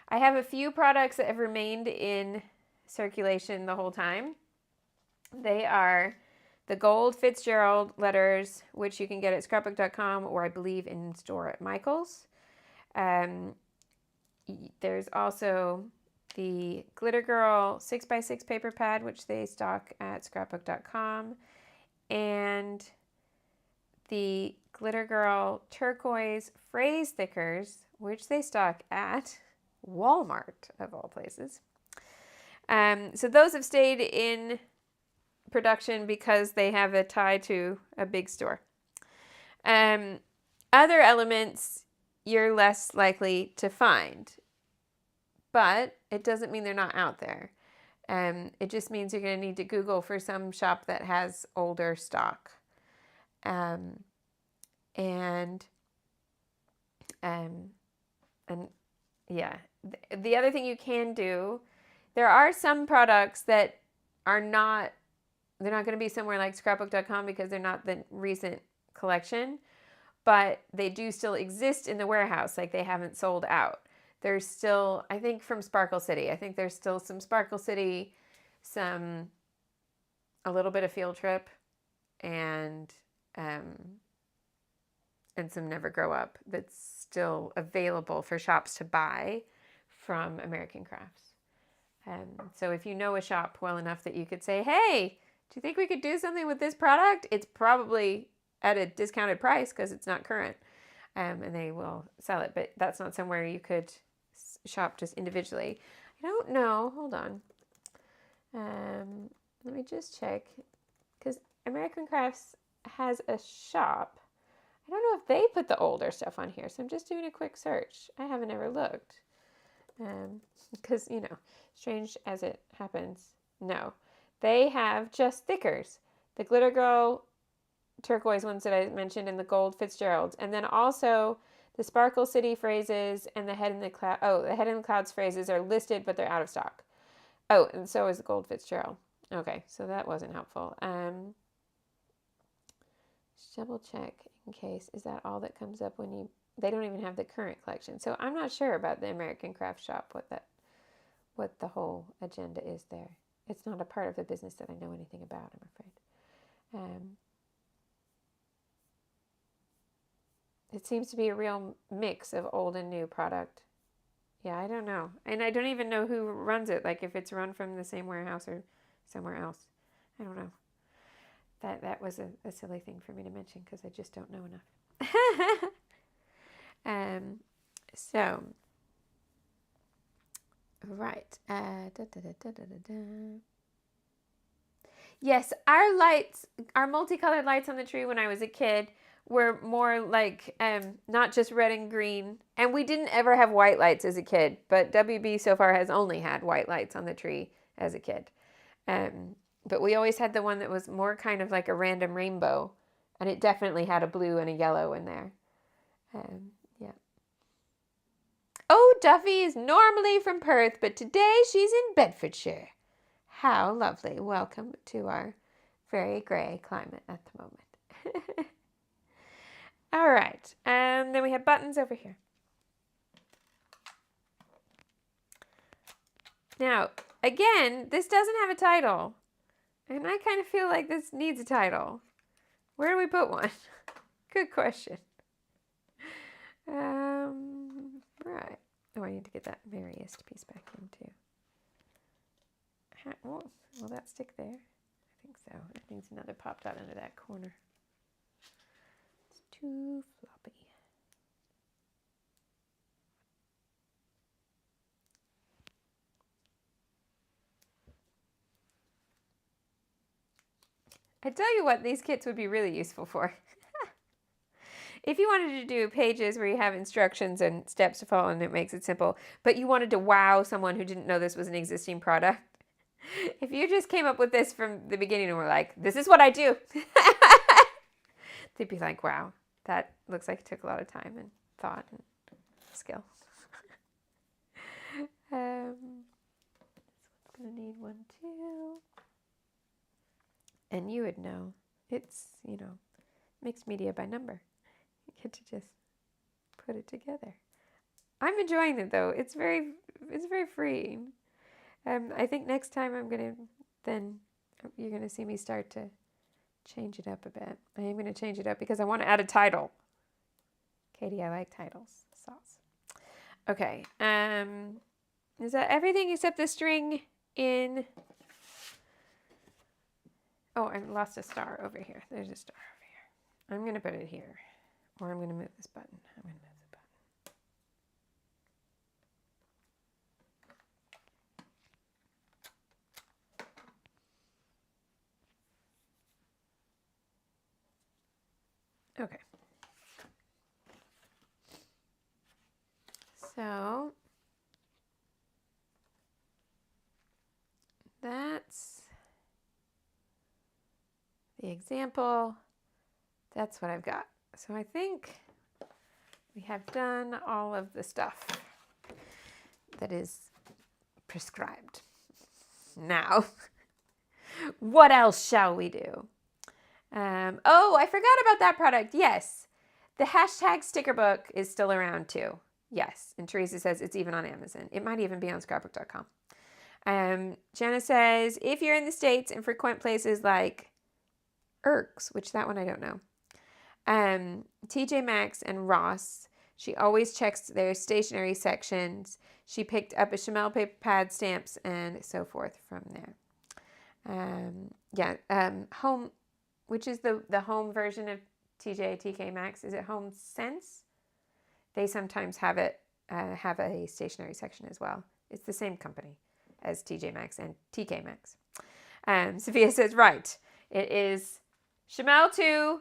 I have a few products that have remained in circulation the whole time. They are the gold Fitzgerald letters, which you can get at scrapbook.com or I believe in store at Michael's. There's also the Glitter Girl 6x6 paper pad, which they stock at scrapbook.com, and the Glitter Girl turquoise phrase stickers, which they stock at Walmart, of all places. So those have stayed in production because they have a tie to a big store. Other elements you're less likely to find, but it doesn't mean they're not out there. It just means you're going to need to Google for some shop that has older stock. And yeah, the other thing you can do, there are some products that are not, they're not going to be somewhere like scrapbook.com because they're not the recent collection, but they do still exist in the warehouse, like they haven't sold out. There's still, I think from Sparkle City, I think there's still some Sparkle City, a little bit of Field Trip, and some Never Grow Up that's still available for shops to buy from American Crafts. So if you know a shop well enough that you could say, hey, do you think we could do something with this product? It's probably at a discounted price because it's not current, and they will sell it. But that's not somewhere you could shop just individually. I don't know. Hold on. Let me just check, because American Crafts has a shop. I don't know if they put the older stuff on here, so I'm just doing a quick search. I haven't ever looked, because, you know, strange as it happens, no. They have just stickers. The Glitter Girl turquoise ones that I mentioned and the gold Fitzgeralds. And then also the Sparkle City phrases and the Head in the Cloud. Oh, the Head in the Clouds phrases are listed, but they're out of stock. Oh, and so is the gold Fitzgerald. Okay, so that wasn't helpful. Just double check in case. Is that all that comes up when you... They don't even have the current collection. So I'm not sure about the American Craft Shop, what the whole agenda is there. It's not a part of the business that I know anything about, I'm afraid. It seems to be a real mix of old and new product Yeah, I don't know. And I don't even know who runs it, like if it's run from the same warehouse or somewhere else. I don't know. That was a silly thing for me to mention because I just don't know enough. So, right. Yes, our lights, our multicolored lights on the tree when I was a kid were more like not just red and green. And we didn't ever have white lights as a kid, but WB so far has only had white lights on the tree as a kid. But we always had the one that was more kind of like a random rainbow, and it definitely had a blue and a yellow in there. Yeah. Oh, Duffy is normally from Perth, but today she's in Bedfordshire. How lovely. Welcome to our very grey climate at the moment. All right. Then we have buttons over here. Now, again, this doesn't have a title. And I kind of feel like this needs a title. Where do we put one? Good question. Right. Oh, I need to get that merriest piece back in too. Oh, will that stick there? I think so. It needs another pop dot under that corner. It's too floppy. I tell you what, these kits would be really useful for. If you wanted to do pages where you have instructions and steps to follow and it makes it simple, but you wanted to wow someone who didn't know this was an existing product, if you just came up with this from the beginning and were like, this is what I do, they'd be like, wow, that looks like it took a lot of time and thought and skill. This one's going to need one too. And you would know, it's, mixed media by number. You get to just put it together. I'm enjoying it though. It's very freeing. I think next time you're gonna see me start to change it up a bit. I am gonna change it up because I want to add a title. Katie, I like titles. Sauce. Okay. Is that everything except the string in? Oh, I lost a star over here. There's a star over here. I'm gonna put it here. Or I'm going to move this button. I'm going to move the button. Okay. So that's the example. That's what I've got. So I think we have done all of the stuff that is prescribed. Now, what else shall we do? Oh, I forgot about that product. Yes, the hashtag sticker book is still around too. Yes, and Teresa says it's even on Amazon. It might even be on scrapbook.com. Jenna says, if you're in the States and frequent places like Irks, which that one I don't know, TJ Maxx and Ross, she always checks their stationery sections. She picked up a Chamel paper pad, stamps, and so forth from there. Home, which is the home version of TK Maxx. Is it Home Sense? They sometimes have have a stationery section as well. It's the same company as TJ Maxx and TK Maxx. Sophia says, right, it is Chamel 2,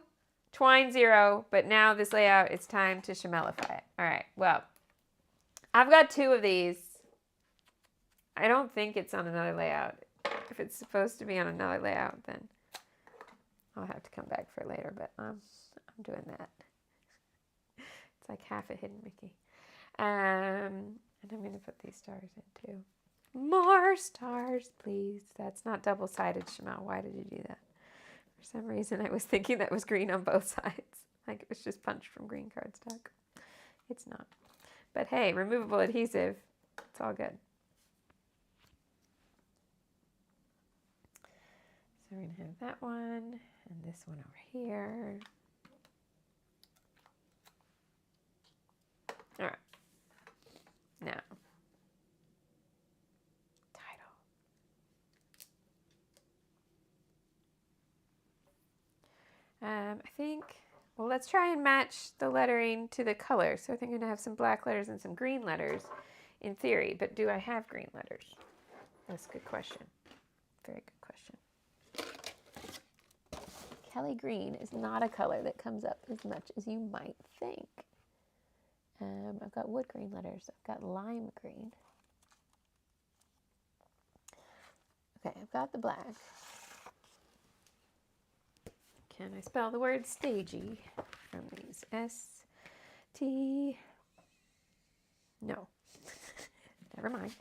Twine 0, but now this layout, it's time to Chamelify it. All right, well, I've got 2 of these. I don't think it's on another layout. If it's supposed to be on another layout, then I'll have to come back for it later, but I'm doing that. It's like half a hidden Mickey. And I'm going to put these stars in too. More stars, please. That's not double-sided, Chamel. Why did you do that? For some reason, I was thinking that was green on both sides. Like it was just punched from green cardstock. It's not. But hey, removable adhesive. It's all good. So we're going to have that one and this one over here. All right. Now, I think, well, let's try and match the lettering to the color. So I think I'm going to have some black letters and some green letters in theory, but do I have green letters? That's a good question. Very good question. Kelly green is not a color that comes up as much as you might think. I've got wood green letters. I've got lime green. Okay, I've got the black. Can I spell the word stagey from these? S-T... No. Never mind.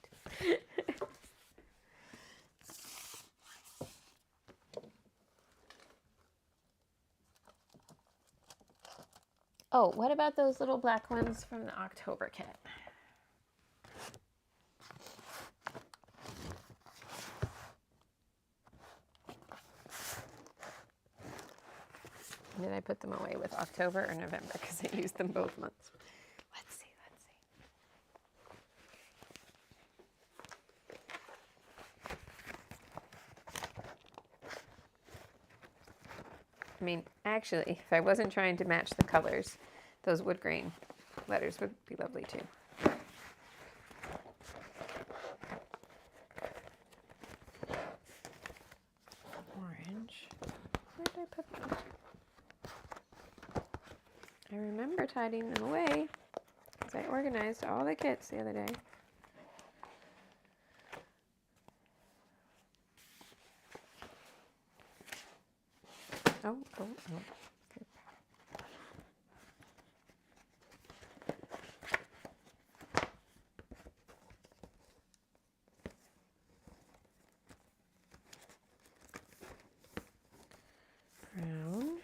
Oh, what about those little black ones from the October kit? Did I put them away with October or November? Because I used them both months. Let's see. I mean, actually, if I wasn't trying to match the colors, those wood grain letters would be lovely too. Orange. Where did I put them? I remember tidying them away because I organized all the kits the other day. Oh. Brown.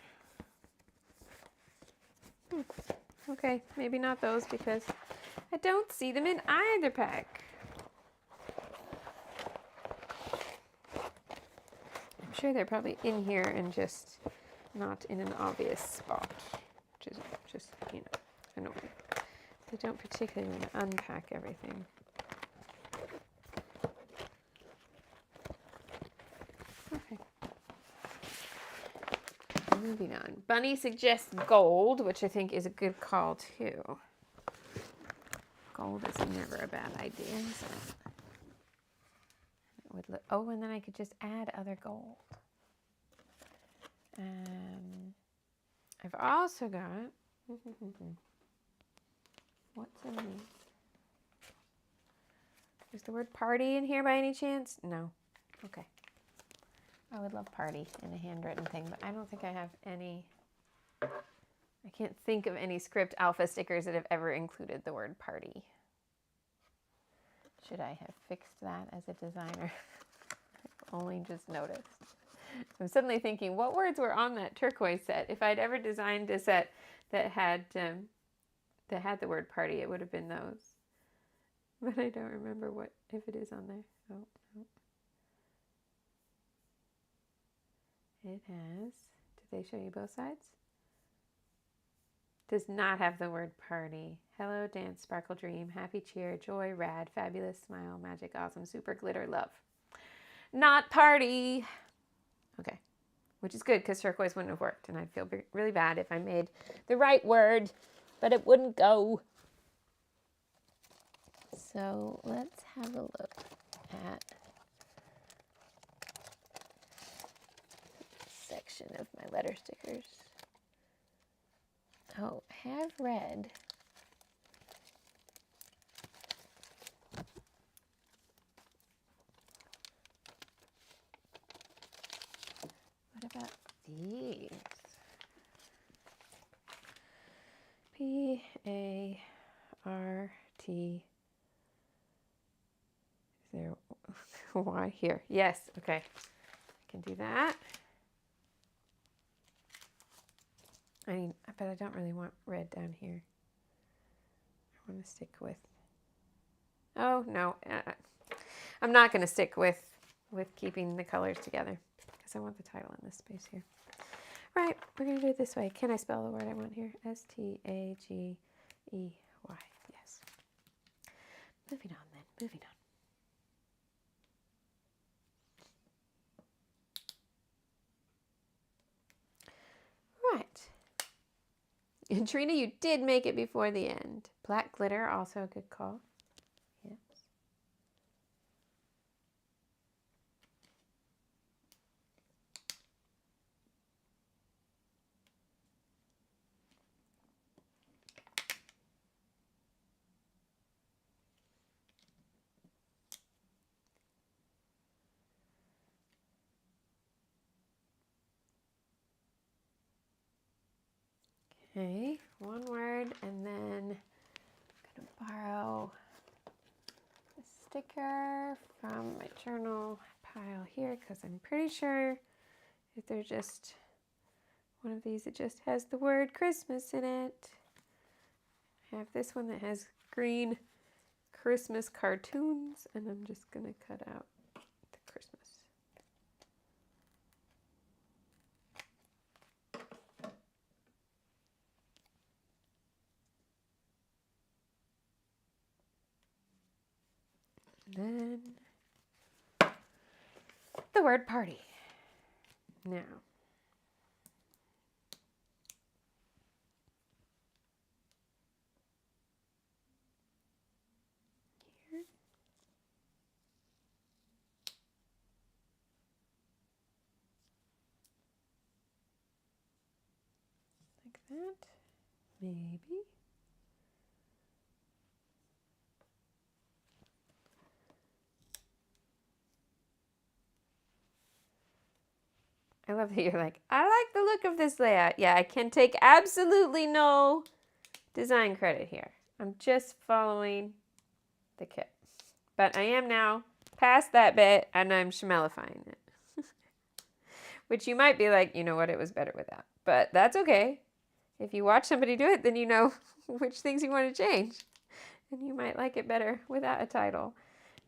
Okay, maybe not those because I don't see them in either pack. I'm sure they're probably in here and just not in an obvious spot, which is just, annoying. They don't particularly want to unpack everything. Okay. Moving on. Bunny suggests gold, which I think is a good call too. Gold is never a bad idea. So it would look, oh, and then I could just add other gold. I've also got, what's in these? Is the word party in here by any chance? No. Okay. I would love party in a handwritten thing, but I don't think I have any. I can't think of any script alpha stickers that have ever included the word party. Should I have fixed that as a designer? I've only just noticed. I'm suddenly thinking, what words were on that turquoise set? If I'd ever designed a set that had the word party, it would have been those. But I don't remember if it is on there. Oh, no. It has, did they show you both sides? Does not have the word party. Hello, dance, sparkle, dream, happy, cheer, joy, rad, fabulous, smile, magic, awesome, super, glitter, love. Not party. Okay, which is good because turquoise wouldn't have worked, and I'd feel really bad if I made the right word, but it wouldn't go. So let's have a look at this section of my letter stickers. Oh, have red. What about these? P-A-R-T. Is there a Y here? Yes, okay. I can do that. But I don't really want red down here. I want to stick with, oh no, I'm not going to stick with keeping the colors together because I want the title in this space here. Right, we're going to do it this way. Can I spell the word I want here? S-T-A-G-E-Y, yes. Moving on then, moving on. And Trina, you did make it before the end. Black glitter, also a good call. Yes. Okay, one word, and then I'm going to borrow a sticker from my journal pile here because I'm pretty sure if there's just one of these, it just has the word Christmas in it. I have this one that has green Christmas cartoons, and I'm just going to cut out the Christmas. And then the word party. Now, here. Like that. Maybe. I love that you're like, I like the look of this layout. Yeah, I can take absolutely no design credit here. I'm just following the kit. But I am now past that bit and I'm schmelifying it. Which you might be like, you know what, it was better without. But that's okay. If you watch somebody do it, then you know which things you want to change. And you might like it better without a title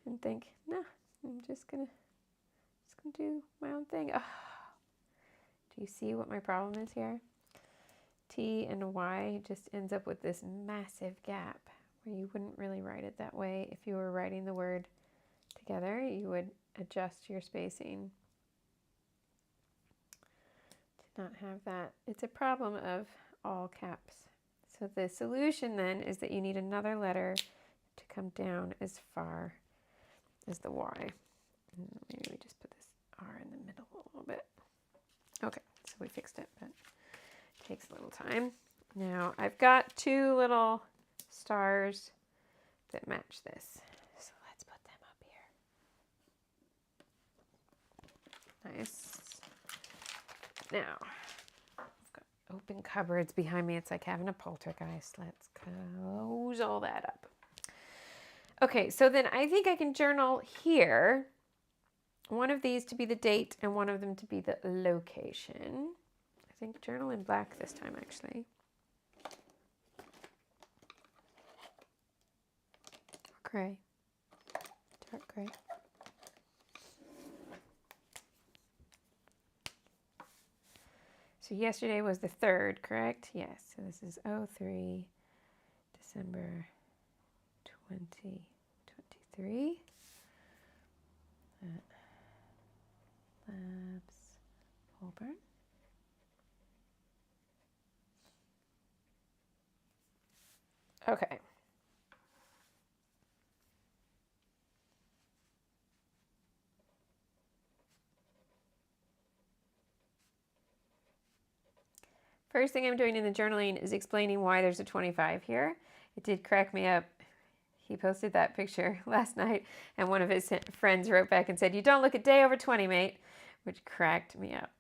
and think, no, I'm just gonna do my own thing. Oh. Do you see what my problem is here? T and Y just ends up with this massive gap where you wouldn't really write it that way. If you were writing the word together, you would adjust your spacing to not have that. It's a problem of all caps. So the solution then is that you need another letter to come down as far as the Y. And maybe we just put this R in the middle a little bit. Okay, so we fixed it, but it takes a little time. Now I've got two little stars that match this. So let's put them up here. Nice. Now, I've got open cupboards behind me. It's like having a poltergeist. Let's close all that up. Okay, so then I think I can journal here. One of these to be the date and one of them to be the location. I think journal in black this time, actually. Gray. Dark gray. So yesterday was the 3rd, correct? Yes. So this is 03, December 2023. Labs, Holborn. Okay. First thing I'm doing in the journaling is explaining why there's a 25 here. It did crack me up. He posted that picture last night, and one of his friends wrote back and said, "You don't look a day over 20, mate," which cracked me up.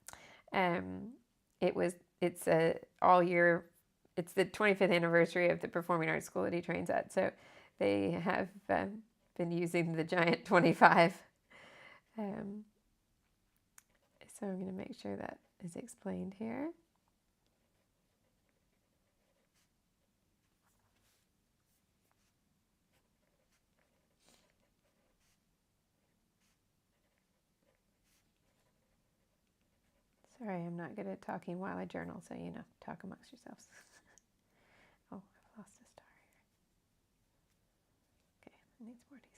It's all year. It's the 25th anniversary of the performing arts school that he trains at, so they have been using the giant 25. So I'm going to make sure that is explained here. Sorry, I'm not good at talking while I journal, so talk amongst yourselves. Oh, I've lost a star here. Okay, it needs more adhesive.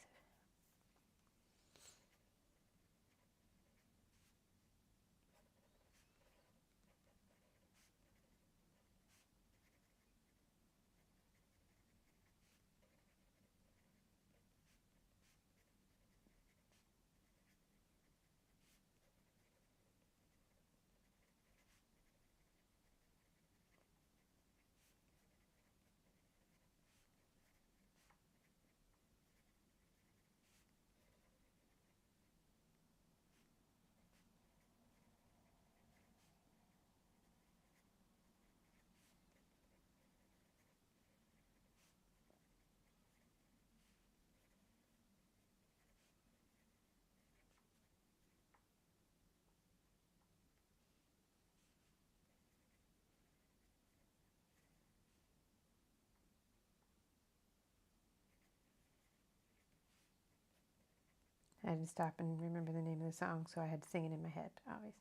I had to stop and remember the name of the song, so I had to sing it in my head, obviously.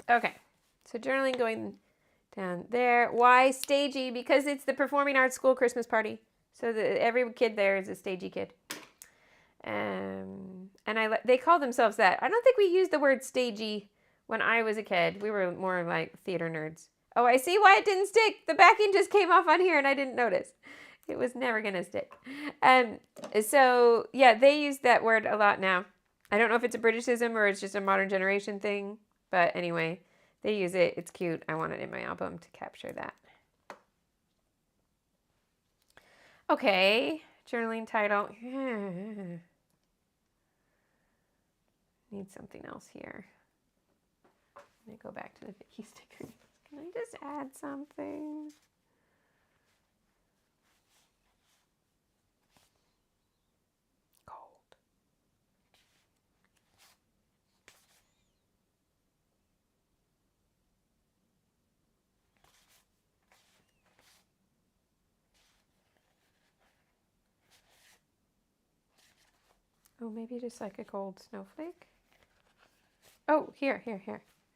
Okay, so journaling going down there. Why stagey? Because it's the performing arts school Christmas party. So every kid there is a stagey kid. And they call themselves that. I don't think we used the word stagey when I was a kid. We were more like theater nerds. Oh, I see why it didn't stick. The backing just came off on here and I didn't notice. It was never going to stick. So, yeah, they use that word a lot now. I don't know if it's a Britishism or it's just a modern generation thing. But anyway, they use it. It's cute. I want it in my album to capture that. Okay, journaling title. Need something else here. Let me go back to the Vicky stickers. Can I just add something? Cold. Oh, maybe just like a cold snowflake. Oh, here.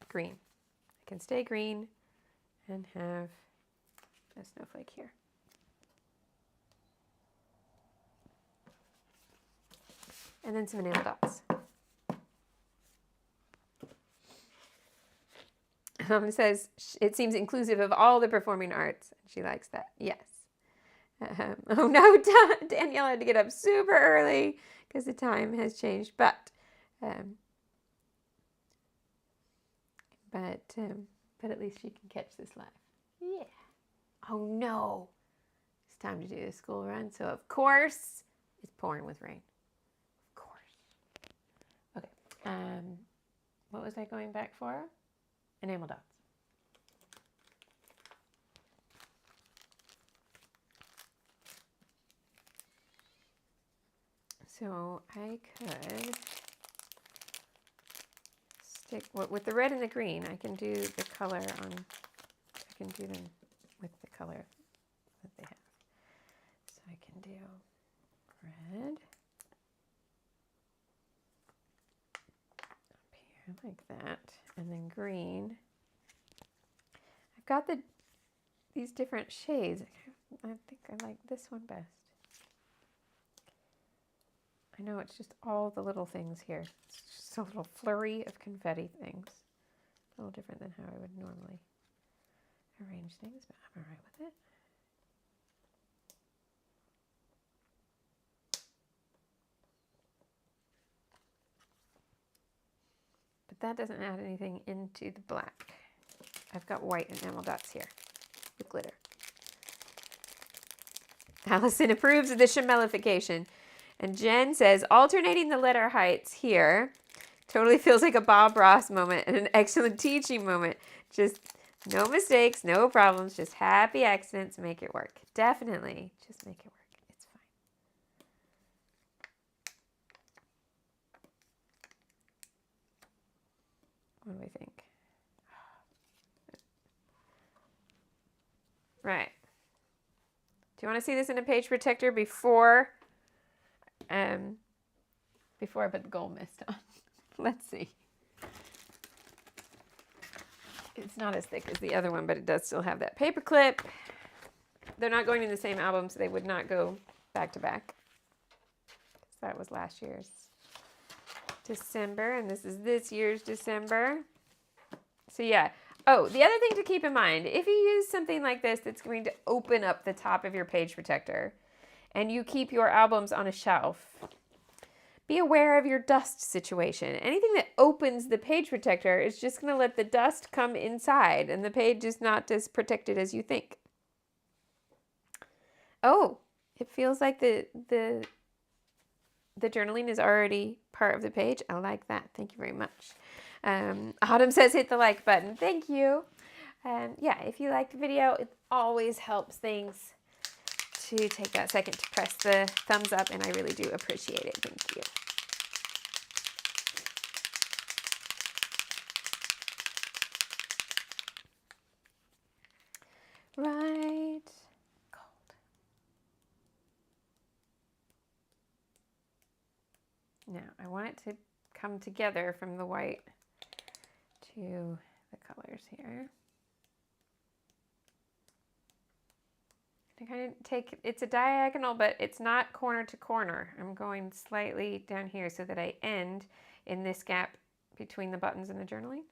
Green. I can stay green and have a snowflake here. And then some enamel dots. It says, it seems inclusive of all the performing arts. She likes that. Yes. Oh no, Danielle had to get up super early because the time has changed. But at least she can catch this live. Yeah. Oh no. It's time to do the school run. So of course it's pouring with rain. Of course. Okay. What was I going back for? Enamel dots. So I could stick with the red and the green. I can do the color on. I can do them with the color that they have. So I can do red up here like that, and then green. I've got these different shades. I think I like this one best. I know it's just all the little things here. It's just a little flurry of confetti things. A little different than how I would normally arrange things, but I'm all right with it. But that doesn't add anything into the black. I've got white enamel dots here with glitter. Allison approves of the chamellification. And Jen says, alternating the letter heights here totally feels like a Bob Ross moment and an excellent teaching moment. Just no mistakes, no problems, just happy accidents, make it work. Definitely, just make it work. It's fine. What do we think? Right. Do you want to see this in a page protector before I put the gold mist on? Let's see. It's not as thick as the other one, but it does still have that paper clip. They're not going in the same album, so they would not go back to back. That was last year's December, and this is this year's December. So yeah. Oh, the other thing to keep in mind, if you use something like this that's going to open up the top of your page protector, and you keep your albums on a shelf, be aware of your dust situation. Anything that opens the page protector is just going to let the dust come inside, and the page is not as protected as you think. Oh, it feels like the journaling is already part of the page. I like that. Thank you very much. Autumn says hit the like button. Thank you. Yeah, if you like the video, it always helps things to take that second to press the thumbs up, and I really do appreciate it. Thank you. Right. Cold. Now, I want it to come together from the white to the colors here. I kind of take, it's a diagonal, but it's not corner to corner. I'm going slightly down here so that I end in this gap between the buttons and the journaling.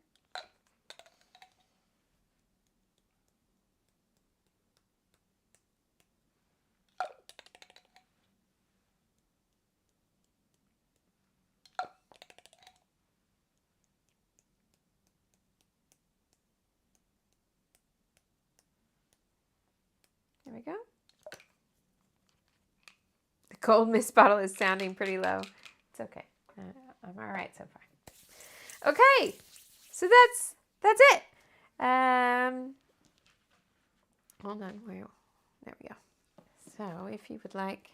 There we go. The Gold Mist bottle is sounding pretty low. It's okay. I'm all right so far. Okay, so that's it. Hold on. There we go. So if you would like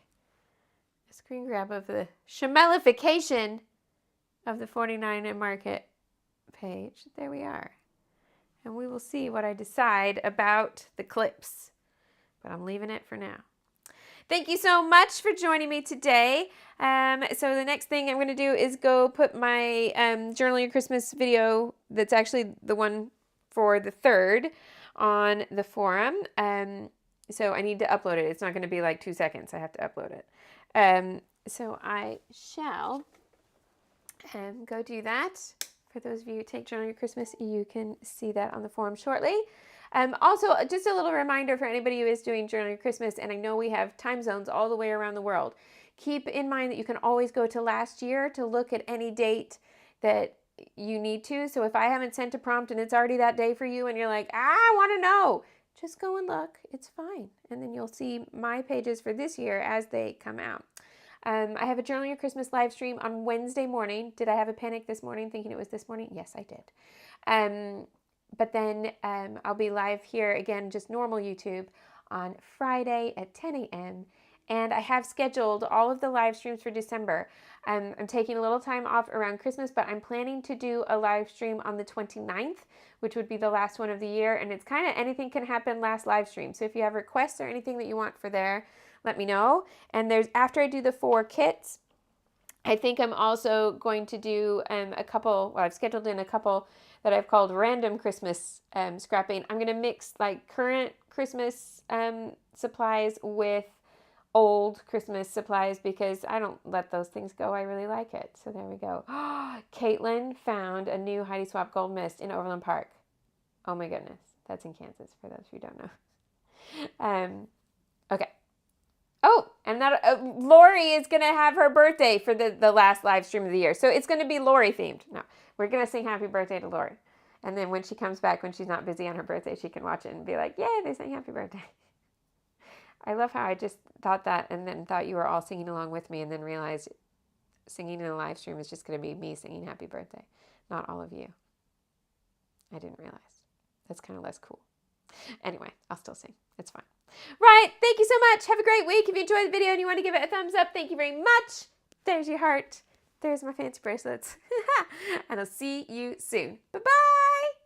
a screen grab of the Schmellification of the 49 and Market page, there we are. And we will see what I decide about the clips. But I'm leaving it for now. Thank you so much for joining me today. So the next thing I'm going to do is go put my Journal Your Christmas video, that's actually the one for the 3rd, on the forum. So I need to upload it. It's not going to be like 2 seconds. I have to upload it. So I shall go do that. For those of you who take Journal Your Christmas, you can see that on the forum shortly. Also, just a little reminder for anybody who is doing Journal Your Christmas, and I know we have time zones all the way around the world. Keep in mind that you can always go to last year to look at any date that you need to. So if I haven't sent a prompt and it's already that day for you and you're like, I want to know, just go and look. It's fine. And then you'll see my pages for this year as they come out. I have a Journal Your Christmas live stream on Wednesday morning. Did I have a panic this morning thinking it was this morning? Yes, I did. But then I'll be live here again, just normal YouTube, on Friday at 10 a.m. And I have scheduled all of the live streams for December. I'm taking a little time off around Christmas, but I'm planning to do a live stream on the 29th, which would be the last one of the year. And it's kind of anything can happen last live stream. So if you have requests or anything that you want for there, let me know. And after I do the 4 kits, I think I'm also going to do a couple, well, I've scheduled in a couple that I've called random Christmas scrapping. I'm going to mix like current Christmas supplies with old Christmas supplies because I don't let those things go. I really like it. So there we go. Caitlin found a new Heidi Swapp Gold Mist in Overland Park. Oh my goodness. That's in Kansas for those who don't know. Okay. Oh, and Lori is going to have her birthday for the last live stream of the year. So it's going to be Lori themed. No, we're going to sing happy birthday to Lori. And then when she comes back, when she's not busy on her birthday, she can watch it and be like, yay, they sang happy birthday. I love how I just thought that and then thought you were all singing along with me and then realized singing in a live stream is just going to be me singing happy birthday, not all of you. I didn't realize. That's kind of less cool. Anyway, I'll still sing. It's fine. Right. Thank you so much. Have a great week. If you enjoyed the video and you want to give it a thumbs up, thank you very much. There's your heart. There's my fancy bracelets. And I'll see you soon. Bye-bye.